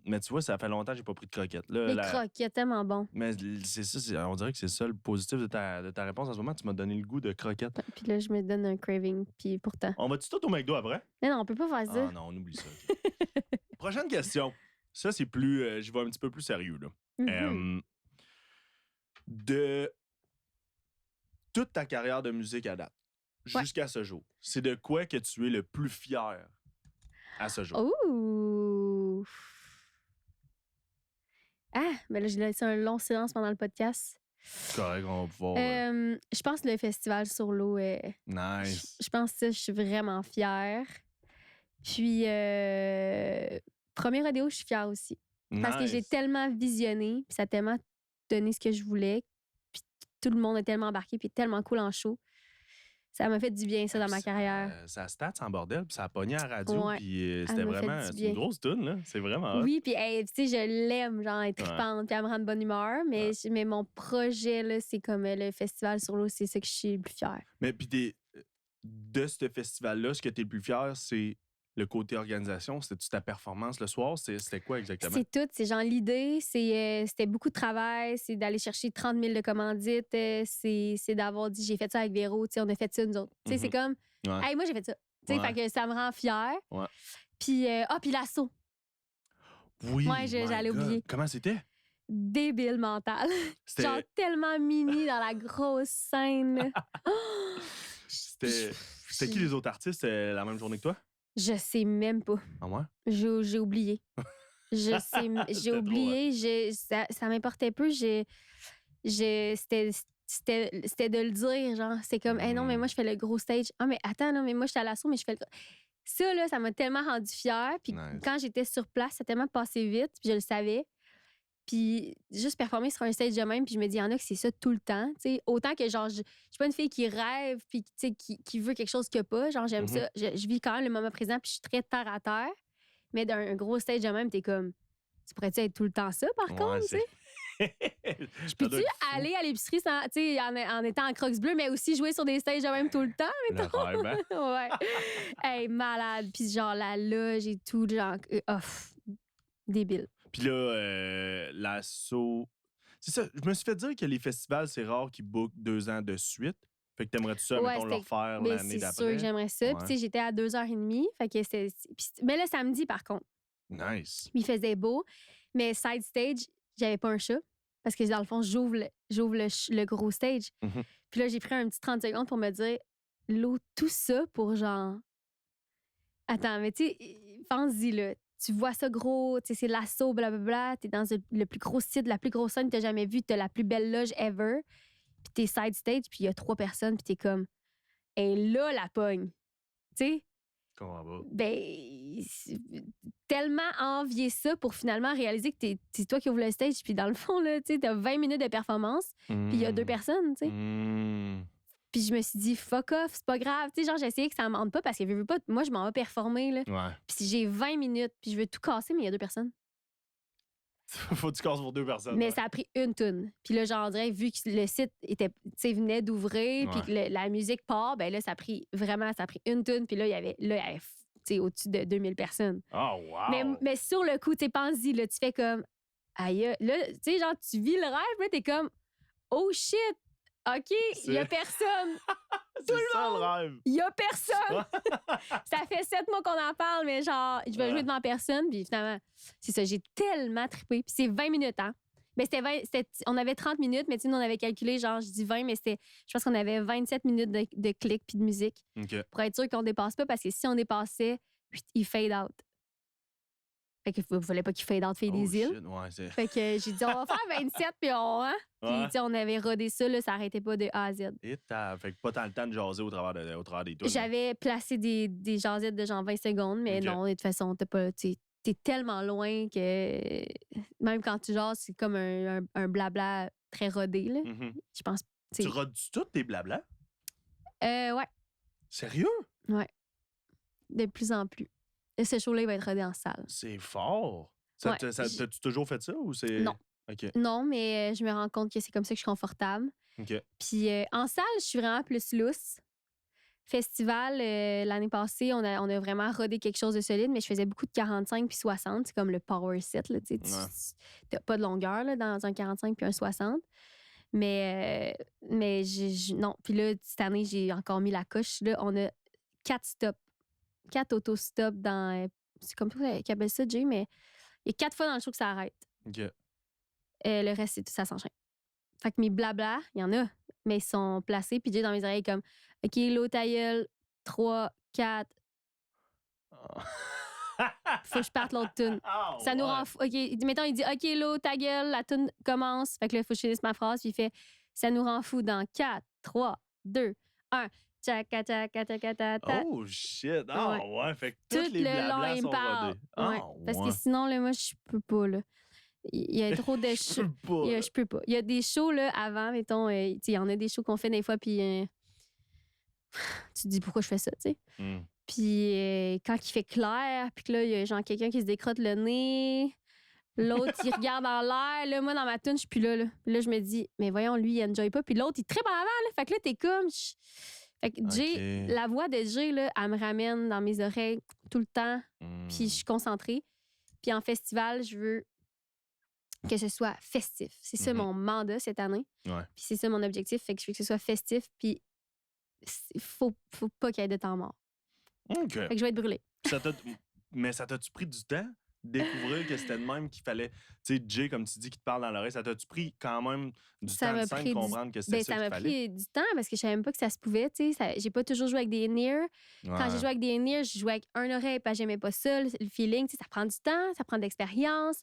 Mais tu vois, ça fait longtemps que j'ai pas pris de croquettes. Là, Les croquettes, tellement bon. Mais c'est ça, on dirait que c'est ça le positif de ta réponse en ce moment. Tu m'as donné le goût de croquettes. Puis là, je me donne un craving. Puis pourtant. On va-tu tout au McDo après? Non, on peut pas faire ça. Ah non, on oublie ça. ok. Prochaine question. Ça, c'est plus. Je vais un petit peu plus sérieux, là. Mhm. De toute ta carrière de musique à date, Ouais. jusqu'à ce jour, c'est de quoi que tu es le plus fier à ce jour? Ouh! Ah, ben là, j'ai laissé un long silence pendant le podcast. C'est correct, on va pouvoir. Je pense que le festival sur l'eau, Nice. je pense que ça, je suis vraiment fière. Puis, premier rodéo, je suis fière aussi. Parce que j'ai Nice. tellement visionné, puis ça a tellement donné ce que je voulais, puis tout le monde est tellement embarqué, puis tellement cool en show. Ça m'a fait du bien, ça, dans ma carrière. Ça stats en bordel, puis ça a pogné à la radio, Ouais. puis c'était m'a fait vraiment. du C'est bien. une grosse tune, là. C'est vraiment hot. Oui, puis hey, tu sais, je l'aime, genre, être trippante, puis elle me rend de bonne humeur, mais, mais mon projet, là, c'est comme le festival sur l'eau, c'est ça que je suis le plus fière. Mais puis de ce festival-là, ce que tu es le plus fier, c'est le côté organisation. C'était-tu ta performance le soir? C'était quoi exactement? C'est tout, c'est genre l'idée, c'était beaucoup de travail, c'est d'aller chercher 30 000 de commandites, c'est d'avoir dit, j'ai fait ça avec Véro, tu sais, on a fait ça nous autres. Tu sais, c'est comme, Ouais. hey, moi, j'ai fait ça. Tu sais, Ouais. fait que ça me rend fière. Ouais. Puis, puis l'assaut, Oui. Ouais, my j'allais God. oublier. Comment c'était? débile mental. C'était. Genre tellement mini dans la grosse scène. là. C'était qui les autres artistes? C'était la même journée que toi? Je sais même pas. Ah, moi? J'ai oublié. J'ai C'était oublié. Ça m'importait peu. C'était c'était de le dire, genre, c'est comme, hey, non, mais moi, je fais le gros stage. Ah, mais attends, non, mais moi, je suis à l'assaut, mais je fais le gros. Ça, là, ça m'a tellement rendue fière. Puis Nice. quand j'étais sur place, ça a tellement passé vite, puis je le savais. Puis juste performer sur un stage de même, puis je me dis, il y en a que c'est ça tout le temps. Tu sais, autant que, genre, je suis pas une fille qui rêve, puis tu sais, qui veut quelque chose qu'il n'y a pas. Genre, j'aime ça. Je vis quand même le moment présent, puis je suis très terre à terre. Mais d'un gros stage de même, t'es comme, tu pourrais-tu être tout le temps ça, par contre, tu sais? Je Peux-tu aller à l'épicerie en étant en crocs bleus, mais aussi jouer sur des stages de même tout le temps, Le rêve, hein? ouais. Hey, malade. Puis genre la loge et tout, genre, débile. Puis là, l'assaut. C'est ça, je me suis fait dire que les festivals, c'est rare qu'ils bookent 2 ans de suite. Fait que t'aimerais-tu ça, mettons, le refaire mais l'année d'après? c'est sûr que j'aimerais ça. Puis Ouais. tu sais, j'étais à 2h30. Fait que mais le samedi, par contre, Nice. il faisait beau. Mais side stage, j'avais pas un chat. Parce que dans le fond, j'ouvre le gros stage. Mhm. Puis là, j'ai pris un petit 30 secondes pour me dire, l'eau, tout ça pour genre. Attends, mais tu sais, pense-y, là. Tu vois ça gros, tu sais, c'est l'assaut, blablabla. T'es dans le plus gros site, la plus grosse scène que t'as jamais vue. T'as la plus belle loge ever. Puis t'es side stage, puis il y a 3 personnes, puis t'es comme. Et là, la pogne. Tu sais? Comment va? Ben, tellement envier ça pour finalement réaliser que c'est toi qui ouvre le stage. Puis dans le fond, là, tu sais, t'as 20 minutes de performance, puis il y a 2 personnes, tu sais. Puis je me suis dit, fuck off, c'est pas grave. Tu sais, genre, j'ai essayé que ça me mente pas parce que veux pas, moi, je m'en vais performer, là. Ouais. Puis si j'ai 20 minutes, puis je veux tout casser, mais il y a 2 personnes. Faut que tu casses pour 2 personnes. Mais ouais. ça a pris une toune. Puis là, genre, on dirait, vu que le site était, venait d'ouvrir, puis que la musique part, ben là, ça a pris une toune. Puis là, il y avait tu sais, au-dessus de 2000 personnes. Oh, wow! Mais sur le coup, tu sais, pense-y, là, tu fais comme, aïe, là, tu sais, genre, tu vis le rêve, là, t'es comme, oh shit, OK, il y a personne. C'est ça le rêve! Il y a personne. Ça fait 7 mois qu'on en parle, mais genre, je vais jouer devant personne. Puis finalement, c'est ça, j'ai tellement trippé. Puis c'est 20 minutes, hein. Mais on avait 30 minutes, mais tu sais, nous, on avait calculé, genre, je dis 20, mais je pense qu'on avait 27 minutes de clics puis de musique. OK. Pour être sûr qu'on dépasse pas, parce que si on dépassait, il fade out. Fait qu'il fallait pas qu'il fade out, fait des îles. Shit, ouais, c'est... Fait que j'ai dit, on va faire 27, puis on. Hein? Puis, Ouais. tu sais, on avait rodé ça, là, ça arrêtait pas de A à Z. Et fait que pas tant le temps de jaser au travers des tunes. J'avais placé des jasettes de genre 20 secondes, mais Ok. non, de toute façon, t'es tellement loin que même quand tu jases, c'est comme un blabla très rodé, là. Mhm. Je pense. Tu rodes-tu tout tes blabla? Ouais, Sérieux? de plus en plus. Et ce show-là, il va être rodé en salle. C'est fort. Ouais. T'as-tu toujours fait ça ou c'est... Non. OK. Non, mais je me rends compte que c'est comme ça que je suis confortable. OK. Puis en salle, je suis vraiment plus lousse. Festival, l'année passée, on a vraiment rodé quelque chose de solide, mais je faisais beaucoup de 45 puis 60. C'est comme le power set. Là, tu n'as pas de longueur là, dans un 45 puis un 60. Mais non. Puis là, cette année, j'ai encore mis la coche. Là, on a 4 stops. 4 auto-stops dans. C'est comme ça qu'ils appellent ça, Jay, mais il y a 4 fois dans le show que ça arrête. OK. Le reste, ça s'enchaîne. Fait que mes blabla, il y en a, mais ils sont placés. Puis Jay dans mes oreilles, comme OK, l'eau ta gueule, 3, 4. Faut que je parte l'autre tune. Oh, Ça nous ouais. rend fou. OK, mettons, il dit OK, l'eau ta gueule, la tune commence. Fait que là, il faut que je finisse ma phrase. Puis il fait ça nous rend fou dans 4, 3, 2, 1. Tchaka, tchaka, tchaka, tchaka. Oh, shit. Ah, ouais. Fait que Tout toutes les le long, blablas il sont me parle. rodés. Ouais. Parce que sinon, là, moi, je peux pas, là. Il y a trop de shows. Je peux pas. Il y a des shows, là, avant, mettons, il y en a des shows qu'on fait des fois, puis tu te dis pourquoi je fais ça, tu sais. Mm. Puis quand il fait clair, puis que là, il y a genre quelqu'un qui se décrotte le nez, l'autre, il regarde en l'air. Là, moi, dans ma tune, je suis plus là. Puis là, je me dis, mais voyons, lui, il enjoy pas. Puis l'autre, il tripe en avant, là. Fait que là, t'es comme... Fait que Jay, la voix de Jay, là, elle me ramène dans mes oreilles tout le temps. Puis je suis concentrée. Puis en festival, je veux que ce soit festif. C'est ça mon mandat cette année. Ouais. Puis c'est ça mon objectif. Fait que je veux que ce soit festif. Puis il faut pas qu'il y ait de temps mort. OK. Fait que je vais être brûlée. Mais ça t'a-tu pris du temps? Découvrir que c'était de même qu'il fallait... Tu sais, Jay, comme tu dis, qui te parle dans l'oreille, ça t'a-tu pris quand même du temps de scène comprendre que c'était ça qu'il m'a fallait? pris du temps parce que je savais même pas que ça se pouvait. J'ai pas toujours joué avec des in-ear. Quand j'ai joué avec des in-ear, je jouais avec un oreille parce que j'aimais pas ça. Le feeling, ça prend du temps, ça prend de l'expérience.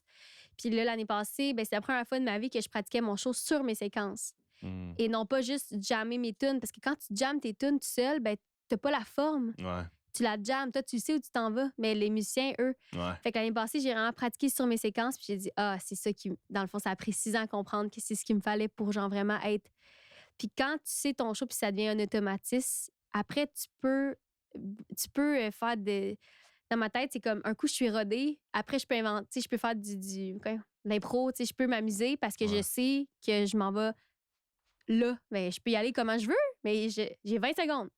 Puis là, l'année passée, c'est la première fois de ma vie que je pratiquais mon show sur mes séquences. Hmm. et non pas juste jammer mes tunes. Parce que quand tu jammes tes tunes tout seul, ben, t'as pas la forme. Ouais. Tu la jammes, toi, tu sais où tu t'en vas. Mais les musiciens, eux. Ouais. Fait que l'année passée, j'ai vraiment pratiqué sur mes séquences, puis j'ai dit, c'est ça qui. Dans le fond, ça a pris 6 ans à comprendre que c'est ce qu'il me fallait pour, genre, vraiment être. Puis quand tu sais ton show, puis ça devient un automatisme, après, tu peux faire des. Dans ma tête, c'est comme un coup, je suis rodée. Après, je peux inventer, tu sais, je peux faire de l'impro, tu sais, je peux m'amuser parce que je Ouais. sais que je m'en vais là. Ben, je peux y aller comment je veux, mais j'ai 20 secondes.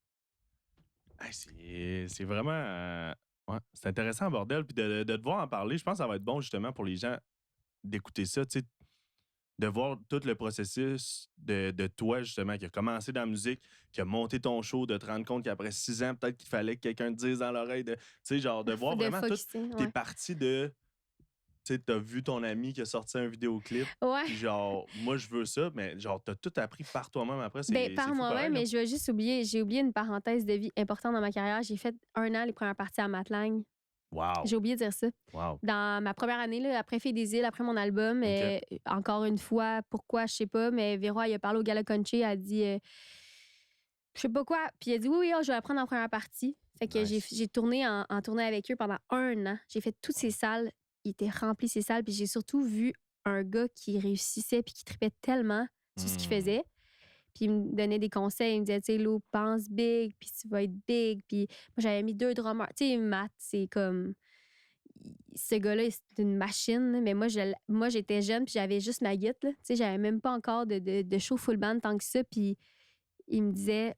Hey, c'est vraiment. Ouais, c'est intéressant, bordel. Puis de te voir en parler, je pense que ça va être bon justement pour les gens d'écouter ça, tu sais, de voir tout le processus de toi, justement, qui a commencé dans la musique, qui a monté ton show, de te rendre compte qu'après 6 ans, peut-être qu'il fallait que quelqu'un te dise dans l'oreille, tu sais, genre, de voir De vraiment tout. focusser, T'es ouais. parti de. Tu sais, t'as vu ton ami qui a sorti un vidéoclip, Ouais. puis genre, moi, je veux ça, mais genre, t'as tout appris par toi-même après. Ben, C'est par fou moi-même, pareil, là. mais je vais juste oublier, j'ai oublié une parenthèse de vie importante dans ma carrière. J'ai fait 1 an les premières parties à Matlagne. Wow. J'ai oublié de dire ça. Wow. Dans ma première année, là, après Filles des îles, après mon album, OK. encore une fois, pourquoi, je sais pas, mais Véro, elle a parlé au Gala Country, elle a dit, je sais pas quoi, puis elle a dit, oui, oui, je vais la prendre en première partie. Fait que Nice. j'ai tourné en tournée avec eux pendant 1 an. J'ai fait toutes ces salles, il était rempli ces salles, puis j'ai surtout vu un gars qui réussissait puis qui tripait tellement sur ce qu'il faisait. Puis il me donnait des conseils. Il me disait, tu sais, Lou, pense big, puis tu vas être big. Puis moi, j'avais mis 2 drummers. Tu sais, Matt, c'est comme. Ce gars-là, c'est une machine. Là. Mais moi, j'étais jeune, puis j'avais juste ma guitare. Tu sais, j'avais même pas encore de show full band tant que ça. Puis il me disait.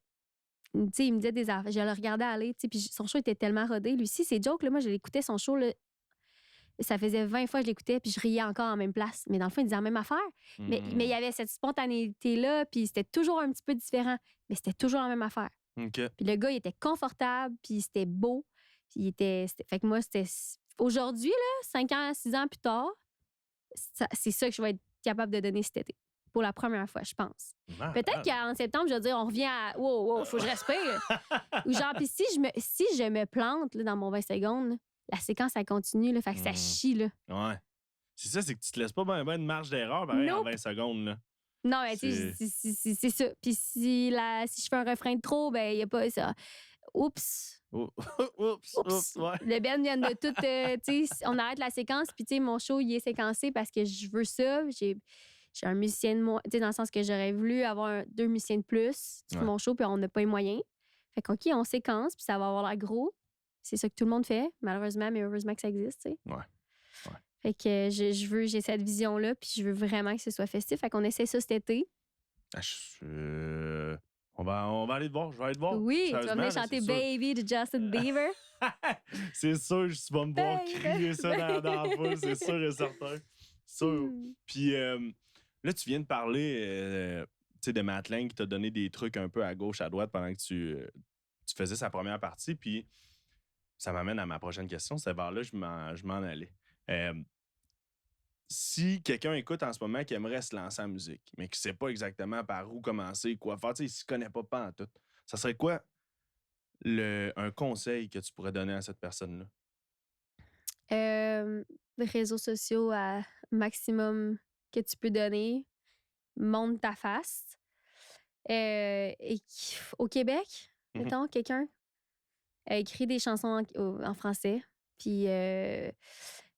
Tu sais, il me disait des affaires. Je le regardais aller, tu sais, puis son show était tellement rodé. Lui aussi, c'est joke, là. Moi, je l'écoutais, son show, là. Ça faisait 20 fois que je l'écoutais, puis je riais encore en même place. Mais dans le fond, il disait la même affaire. Mais il y avait cette spontanéité-là, puis c'était toujours un petit peu différent. Mais c'était toujours la même affaire. OK. Puis le gars, il était confortable, puis c'était beau. Puis fait que moi, c'était. Aujourd'hui, là, 5 ans, 6 ans plus tard, c'est ça que je vais être capable de donner cet été. Pour la première fois, je pense. Peut-être qu'en septembre, je vais dire, on revient à. Wow, faut que je respire. Ou genre, puis si je me plante là, dans mon 20 secondes, là, la séquence, elle continue, là, fait que ça chie, là. Ouais. C'est ça, c'est que tu te laisses pas ben de marge d'erreur, pareil, en Nope. 20 secondes, là. Non, mais tu sais, c'est ça. Puis si je fais un refrain de trop, ben, il n'y a pas ça. Oups. Oups, ouais. Le Ben vient de tout. Tu sais, on arrête la séquence, puis tu sais, mon show, il est séquencé parce que je veux ça. J'ai un musicien de moins, tu sais, dans le sens que j'aurais voulu avoir 2 musiciens de plus sur mon show, puis on n'a pas les moyens. Fait que, OK, on séquence, puis ça va avoir l'air gros. C'est ça que tout le monde fait, malheureusement, mais heureusement que ça existe, tu sais. Ouais. Fait que j'ai cette vision-là, puis je veux vraiment que ce soit festif. Fait qu'on essaie ça cet été. On va aller te voir. Je vais aller te voir. Oui, tu vas venir Sérieusement, chanter c'est sûr. Baby de Justin Bieber. C'est sûr, tu vas me voir Baby, crier ça dans la foule, c'est sûr et certain. Sûr. Puis là, tu viens de parler tu sais, de Matlagne qui t'a donné des trucs un peu à gauche, à droite pendant que tu faisais sa première partie. Puis ça m'amène à ma prochaine question. C'est vers là je m'en allais. Si quelqu'un écoute en ce moment qui aimerait se lancer en musique, mais qui ne sait pas exactement par où commencer, quoi faire, tu sais, il ne s'y connaît pas en tout, ça serait quoi un conseil que tu pourrais donner à cette personne-là? Les réseaux sociaux à maximum que tu peux donner. Montre ta face. Au Québec, mettons, quelqu'un écrit des chansons en français. Puis,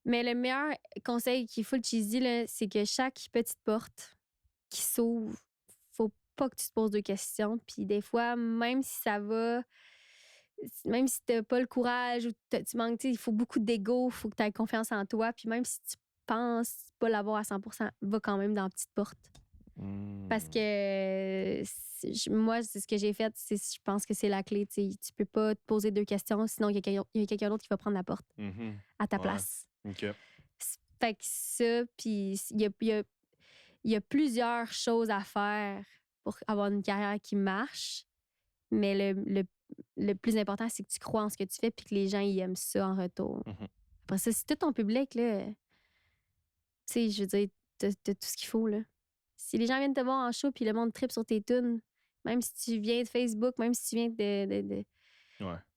mais le meilleur conseil qui est full cheesy, là, c'est que chaque petite porte qui s'ouvre, faut pas que tu te poses 2 questions. Puis des fois, même si ça va, même si t'as pas le courage ou tu manques, il faut beaucoup d'ego, il faut que tu aies confiance en toi. Puis même si tu penses pas l'avoir à 100%, va quand même dans la petite porte. Parce que moi, c'est ce que j'ai fait. Je pense que c'est la clé. Tu peux pas te poser 2 questions, sinon il y a quelqu'un d'autre qui va prendre la porte à ta place. OK. Fait que ça, puis il y a plusieurs choses à faire pour avoir une carrière qui marche. Mais le plus important, c'est que tu crois en ce que tu fais puis que les gens ils aiment ça en retour. Après ça, si tout ton public, là, tu sais, je veux dire, t'as tout ce qu'il faut, là. Si les gens viennent te voir en show puis le monde tripe sur tes tunes, même si tu viens de Facebook, même si tu viens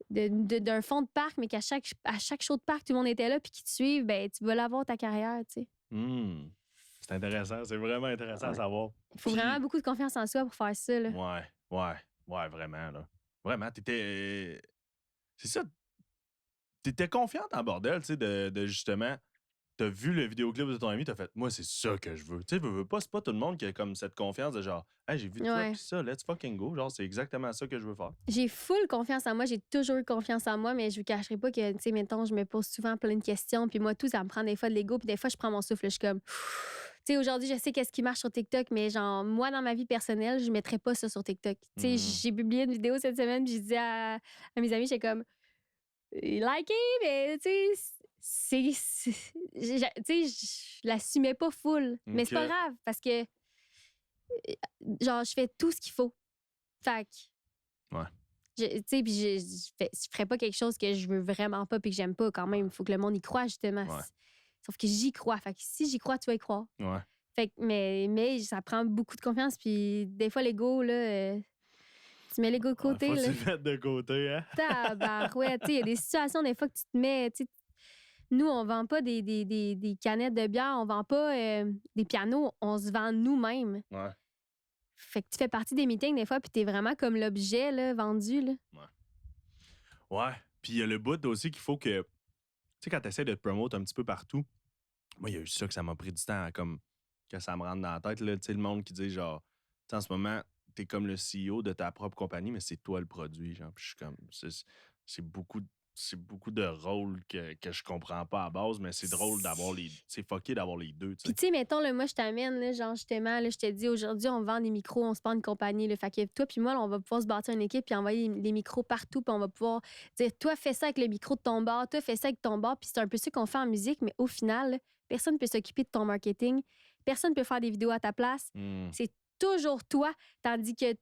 d'un fond de parc, mais qu'à chaque show de parc, tout le monde était là puis qu'ils te suivent, ben tu vas l'avoir ta carrière, tu sais. C'est C'est intéressant. C'est vraiment intéressant à Ouais. savoir. Il faut Puis, vraiment beaucoup de confiance en soi pour faire ça, là. ouais, vraiment, là. Vraiment, t'étais... C'est ça, t'étais confiante en bordel, tu sais, de justement... T'as vu le vidéoclip de ton ami, t'as fait, moi, c'est ça que je veux. Tu sais, veux pas, c'est pas tout le monde qui a comme cette confiance de genre, hey, j'ai vu de quoi, Ouais. pis ça, let's fucking go. Genre, c'est exactement ça que je veux faire. J'ai full confiance en moi. J'ai toujours eu confiance en moi, mais je vous cacherai pas que, tu sais, mettons, je me pose souvent plein de questions. Puis moi, tout, ça me prend des fois de l'ego. Puis des fois, je prends mon souffle. Je suis comme, tu sais, aujourd'hui, je sais qu'est-ce qui marche sur TikTok, mais genre, moi, dans ma vie personnelle, je mettrais pas ça sur TikTok. Tu sais, Mhm. j'ai publié une vidéo cette semaine, puis je disais à mes amis, j'étais comme, likez, mais tu sais, tu sais, je l'assumais pas full. Mais c'est pas Ok. grave, parce que, genre, je fais tout ce qu'il faut. Fait que, Ouais. tu sais, puis je ferais pas quelque chose que je veux vraiment pas puis que j'aime pas quand même. Il faut que le monde y croit, justement. Ouais. Sauf que j'y crois. Fait que si j'y crois, tu vas y croire. Ouais. Fait que, mais ça prend beaucoup de confiance. Puis des fois, l'ego, là, tu mets l'ego de côté, Faut là. que tu le mettes de côté, hein? Tabarouette, tu sais, il y a des situations, des fois, que tu te mets, tu sais, nous, on vend pas des canettes de bière, on vend pas des pianos, on se vend nous-mêmes. Ouais. Fait que tu fais partie des meetings des fois, puis t'es vraiment comme l'objet là, vendu. Là. Ouais. Puis il y a le bout aussi qu'il faut que, tu sais, quand t'essaies de te promote un petit peu partout, moi, il y a eu ça que ça m'a pris du temps, comme, que ça me rentre dans la tête, là. Tu sais, le monde qui dit, genre, tu sais, en ce moment, t'es comme le CEO de ta propre compagnie, mais c'est toi le produit, genre. Puis je suis comme, c'est beaucoup, c'est beaucoup de rôles que je comprends pas à base, mais c'est drôle d'avoir les, c'est fucké d'avoir les deux, tu Puis sais. tu sais, mettons, là, moi, je t'amène, là, genre, justement, là, je te dis, aujourd'hui, on vend des micros, on se prend une compagnie. Là, fait que toi, puis moi, là, on va pouvoir se bâtir une équipe puis envoyer des micros partout, puis on va pouvoir dire, toi, fais ça avec le micro de ton bar, toi, fais ça avec ton bar. Puis c'est un peu ça qu'on fait en musique, mais au final, là, personne ne peut s'occuper de ton marketing, personne ne peut faire des vidéos à ta place. Hmm. C'est toujours toi. Tandis que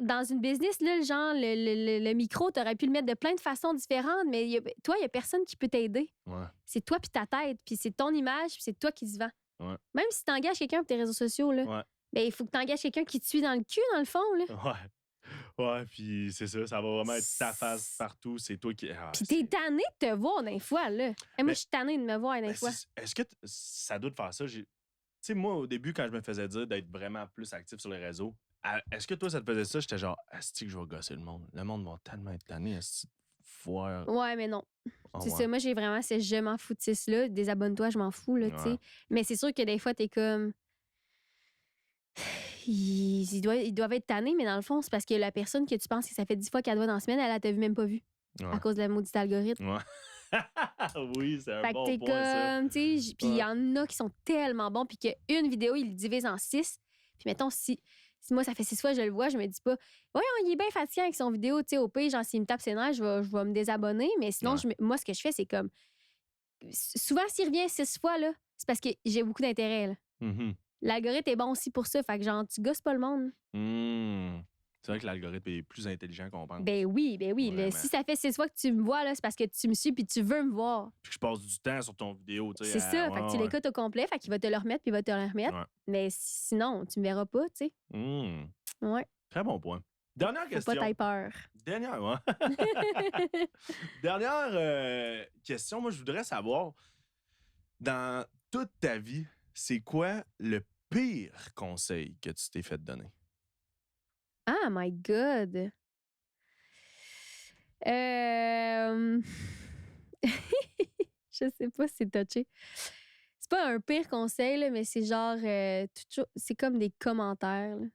dans une business, là, genre, le micro, tu aurais pu le mettre de plein de façons différentes, mais toi, il n'y a personne qui peut t'aider. Ouais. C'est toi puis ta tête, puis c'est ton image, puis c'est toi qui se vend. Ouais. Même si tu engages quelqu'un pour tes réseaux sociaux, là, Ouais. ben, il faut que tu engages quelqu'un qui te suit dans le cul, dans le fond. Là. Ouais. Ouais, puis c'est ça, ça va vraiment être ta face partout, c'est toi qui... Ah, Puis t'es tanné de te voir des fois, là. Moi, Mais- je suis tannée de me voir des ben, fois. est-ce que ça doit te faire ça? Tu sais, moi, au début, quand je me faisais dire d'être vraiment plus actif sur les réseaux, est-ce que toi, ça te faisait ça? J'étais genre, est-ce que je vais gosser le monde? Le monde va tellement être tanné, est-ce que voir... Ouais, mais non. Oh, C'est ouais. ça, moi, j'ai vraiment ce je m'en foutisse-là. Désabonne-toi, je m'en fous, là, tu sais. Ouais. Mais c'est sûr que des fois, t'es comme... Ils doivent être tannés, mais dans le fond, c'est parce que la personne que tu penses que ça fait 10 fois qu'elle doit dans la semaine, elle t'a vu même pas vu. Ouais. À cause de la maudite algorithme. Ouais. Oui, c'est un Fait que bon t'es point, ça. comme, tu sais, puis il Ouais. y en a qui sont tellement bons, puis qu'une vidéo, ils le divisent en 6. Puis mettons, si moi, ça fait 6 fois que je le vois, je me dis pas, voyons, il est bien fatiguant avec son vidéo, tu sais, au pire, genre, s'il me tape ses nerfs, je vais me désabonner. Mais sinon, Ouais. moi, ce que je fais, c'est comme, souvent, s'il revient 6 fois, là, c'est parce que j'ai beaucoup d'intérêt, là. Mhm. L'algorithme est bon aussi pour ça, fait que genre, tu gosses pas le monde. Hmm. C'est vrai que l'algorithme est plus intelligent qu'on pense. Ben oui. Vraiment. Si ça fait 6 fois que tu me vois, là, c'est parce que tu me suis puis tu veux me voir. Puis que je passe du temps sur ton vidéo, tu sais. C'est ça, fait que tu l'écoutes au complet, fait qu'il va te le remettre puis il va te le remettre. Ouais. Mais sinon, tu me verras pas, tu sais. Hmm. Ouais. Très bon point. Dernière Faut question. pas t'aille peur. Dernière, ouais. Dernière question, moi, je voudrais savoir, dans toute ta vie, c'est quoi le pire conseil que tu t'es fait donner? Ah, my God! Je sais pas si c'est touché. C'est pas un pire conseil, là, mais c'est genre... c'est comme des commentaires. Là.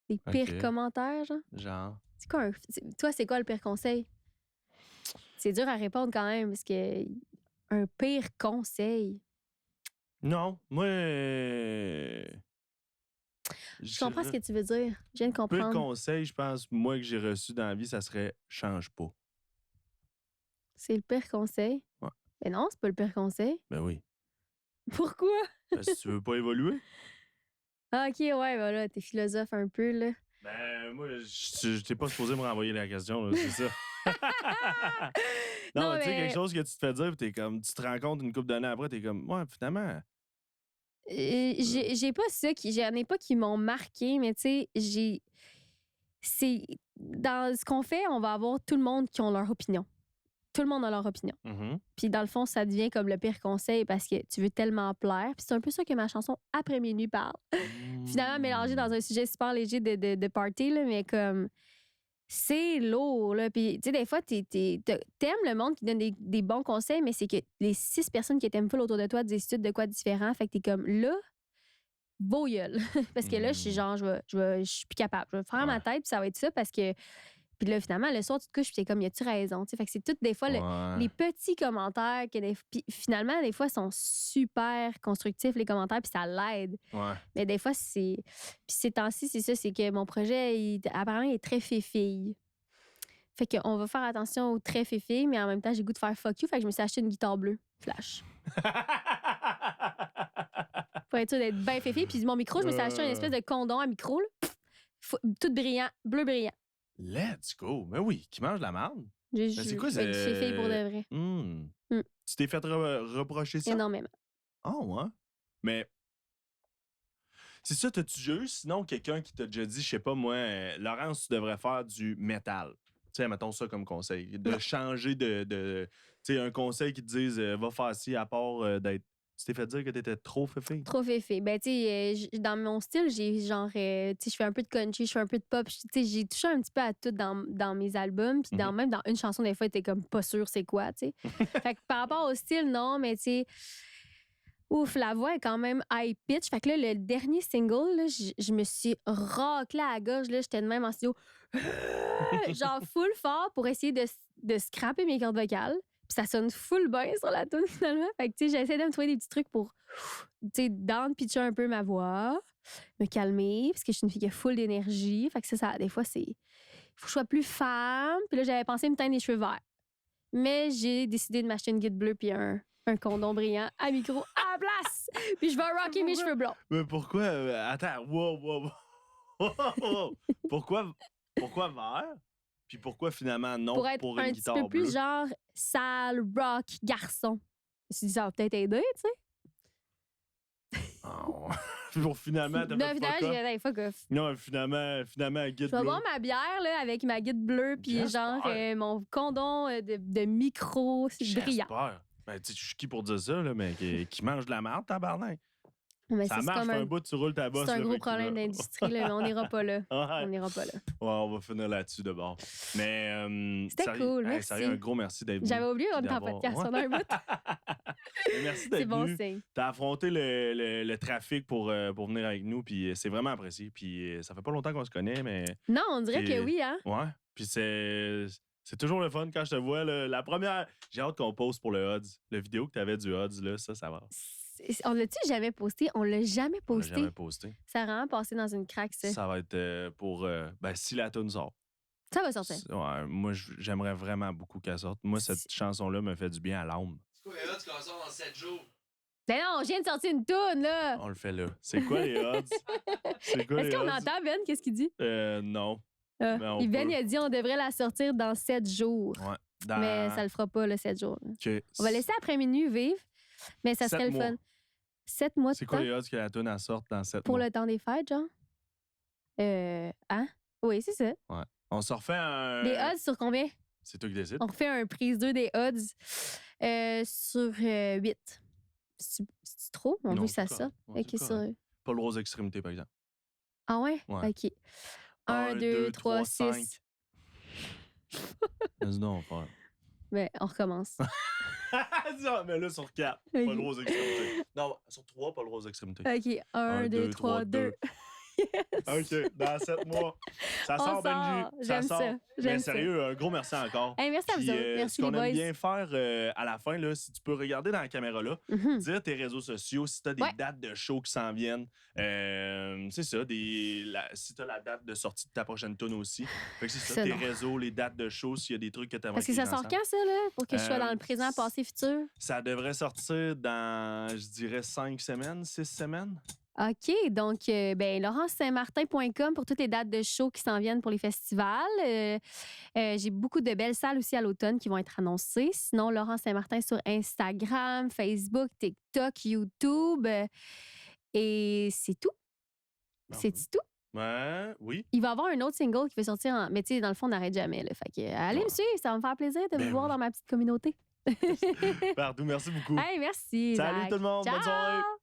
Des pires Ok. commentaires, genre. Genre. C'est quoi toi, c'est quoi le pire conseil? C'est dur à répondre quand même, parce que... Un pire conseil... Non, moi. Je comprends ce que tu veux dire. Je viens de Peu de comprendre. conseils, je pense, moi, que j'ai reçu dans la vie, ça serait change pas. C'est le pire conseil? Ouais. Mais non, c'est pas le pire conseil. Ben oui. Pourquoi? Parce que tu veux pas évoluer. Ah, OK, ouais, voilà, t'es philosophe un peu, là. Ben, moi, je t'ai pas supposé me renvoyer la question, là, c'est ça. non, Non, mais tu sais, mais- quelque chose que tu te fais dire, puis t'es comme, tu te rends compte une couple d'années après, t'es comme, ouais, finalement. J'ai pas ça j'en ai pas qui m'ont marqué, mais tu sais, c'est dans ce qu'on fait, on va avoir tout le monde qui ont leur opinion. tout le monde a leur opinion. Mhm. Puis dans le fond, ça devient comme le pire conseil parce que tu veux tellement plaire. Puis c'est un peu ça que ma chanson Après minuit parle. Finalement, mélangé dans un sujet super léger de party, là, mais comme c'est lourd. Là. Puis tu sais, des fois, t'aimes le monde qui donne des bons conseils, mais c'est que les 6 personnes qui t'aiment full autour de toi disent tout de quoi différent. Fait que t'es comme là, beau gueule. Parce que là, je suis genre, je suis plus capable. Je vais faire ma tête, puis ça va être ça parce que. Puis là, finalement, le soir, tu te couches, puis t'es comme, y a-tu raison? T'sais, fait que c'est toutes des fois les petits commentaires que puis finalement, des fois, sont super constructifs, les commentaires, puis ça l'aide. Ouais. Mais des fois, c'est. Puis ces temps-ci, c'est ça, c'est que mon projet, apparemment, il est très fille. Fait qu'on va faire attention au très fille, mais en même temps, j'ai le goût de faire fuck you. Fait que je me suis acheté une guitare bleue, flash. Pour être sûr d'être bien fille. Puis mon micro, je me suis acheté une espèce de condom à micro, là. Tout brillant, bleu brillant. Let's go. Mais oui, qui mange la marde. C'est quoi, c'est fille pour de vrai. Tu t'es fait reprocher ça? Énormément. Oh, ouais. Mais c'est ça, t'as-tu déjà eu sinon quelqu'un qui t'a déjà dit, je sais pas moi, Laurence, tu devrais faire du métal. Tu sais, mettons ça comme conseil. De changer de tu sais, un conseil qui te dise, va faire ci à part d'être. Tu t'es fait dire que t'étais trop féfé? Trop féfé. Ben, tu sais, dans mon style, j'ai genre, tu sais, je fais un peu de country, je fais un peu de pop. Tu sais, j'ai touché un petit peu à tout dans mes albums. Puis même dans une chanson, des fois, t'es comme pas sûr c'est quoi, tu sais. Fait que par rapport au style, non, mais tu sais, ouf, la voix est quand même high pitch. Fait que là, le dernier single, là, je me suis raclée à la gorge. Là, j'étais de même en studio, genre full fort pour essayer de scraper mes cordes vocales. Puis ça sonne full bien sur la tune finalement. Fait que tu sais, j'essaie de me trouver des petits trucs pour, tu sais, down-pitcher un peu ma voix, me calmer, parce que je suis une fille qui a full d'énergie. Fait que ça des fois, c'est. Faut que je sois plus femme. Puis là, j'avais pensé me teindre les cheveux verts. Mais j'ai décidé de m'acheter une guide bleue puis un condom brillant à micro à la place. Puis je vais rocker mes cheveux blonds. Mais pourquoi. Attends, wow. Pourquoi vert? Puis pourquoi finalement non pour être une un guitare petit peu bleue? plus genre sale, rock, garçon. Je me suis dit, ça va peut-être aider, tu sais. Oh. Pour finalement, t'as fait fuck off. Non, finalement, guide bleue. Je vais boire ma bière là, avec ma guide bleue puis genre mon condom de micro, c'est brillant. J'espère. Ben, tu sais, je suis qui pour dire ça, là, mais qui mange de la merde, tabarnak? Mais ça marche, un bout, tu roules ta bosse. C'est un gros problème d'industrie, là, mais on n'ira pas là. Ouais. On n'ira pas là. Ouais, on va finir là-dessus de bord. Mais c'était cool, merci. Sérieux, un gros merci d'être venu. J'avais oublié qu'on était en podcast, on a un bout. Merci d'être venu. C'est bon signe. T'as affronté le trafic pour venir avec nous, puis c'est vraiment apprécié. Puis ça fait pas longtemps qu'on se connaît, mais... Non, on dirait que oui, hein? Ouais, puis c'est toujours le fun quand je te vois. Là, la première... J'ai hâte qu'on poste pour le Odds. La vidéo que t'avais du Odds, là, ça va. On l'a-tu jamais posté? On l'a jamais posté. On l'a jamais posté. Ça a vraiment passé dans une craque, ça. Ça va être pour... si la tune sort. Ça va sortir. Ouais, moi, j'aimerais vraiment beaucoup qu'elle sorte. Moi, cette chanson-là me fait du bien à l'âme. C'est quoi les odds qu'on sort dans 7 jours? Ben non, je viens de sortir une toune, là! On le fait là. C'est quoi les odds? Est-ce qu'on entend, Ben? Qu'est-ce qu'il dit? Non. Ben, il a dit on devrait la sortir dans 7 jours. Ouais. Mais ça le fera pas, le 7 jours. Okay. On va laisser après minuit vivre, mais ça serait le fun. 7 mois de temps. C'est quoi les odds que la toune sorte dans 7 mois? Pour le temps des fêtes, genre? Hein? Oui, c'est ça. Ouais. On se refait un... Des odds sur combien? C'est toi qui décides. On refait un prise 2 des odds sur 8. C'est trop? On veut que ça sorte. OK, sur... Pas le rose extrémité, par exemple. Ah ouais? Ouais. OK. 1, 2, 3, 6. Non, frère. Ben, on recommence. Mais là, sur 4, pas le rose extrémité. Non, sur 3, pas le rose extrémité. OK. 1, 2, 3, 2. Yes. OK, dans 7 mois. Ça sort, Benji. J'aime ça. Mais sérieux, un gros merci encore. Hey, merci à vous autres. Merci ce qu'on les boys. aime bien faire à la fin, là, si tu peux regarder dans la caméra là, dire tes réseaux sociaux, si tu as des dates de show qui s'en viennent. C'est ça, si tu as la date de sortie de ta prochaine tune aussi. Fait que c'est ça, tes réseaux, les dates de show, s'il y a des trucs que tu aimerais. Parce que ça sort quand, ça, là? Pour que je sois dans le présent, passé, futur? Ça devrait sortir dans, je dirais, 5 semaines, 6 semaines. OK. Donc, laurencesaintmartin.com pour toutes les dates de show qui s'en viennent pour les festivals. J'ai beaucoup de belles salles aussi à l'automne qui vont être annoncées. Sinon, Laurence Saint-Martin sur Instagram, Facebook, TikTok, YouTube. Et c'est tout. C'est tout. Ouais, oui. Il va y avoir un autre single qui va sortir en. Mais tu sais, dans le fond, on n'arrête jamais. Là. Fait que, allez me suivre, ça va me faire plaisir de Ben vous voir oui. dans ma petite communauté. Pardon, merci beaucoup. Hey, merci. Salut Zach. tout le monde, bonne soirée. Ciao!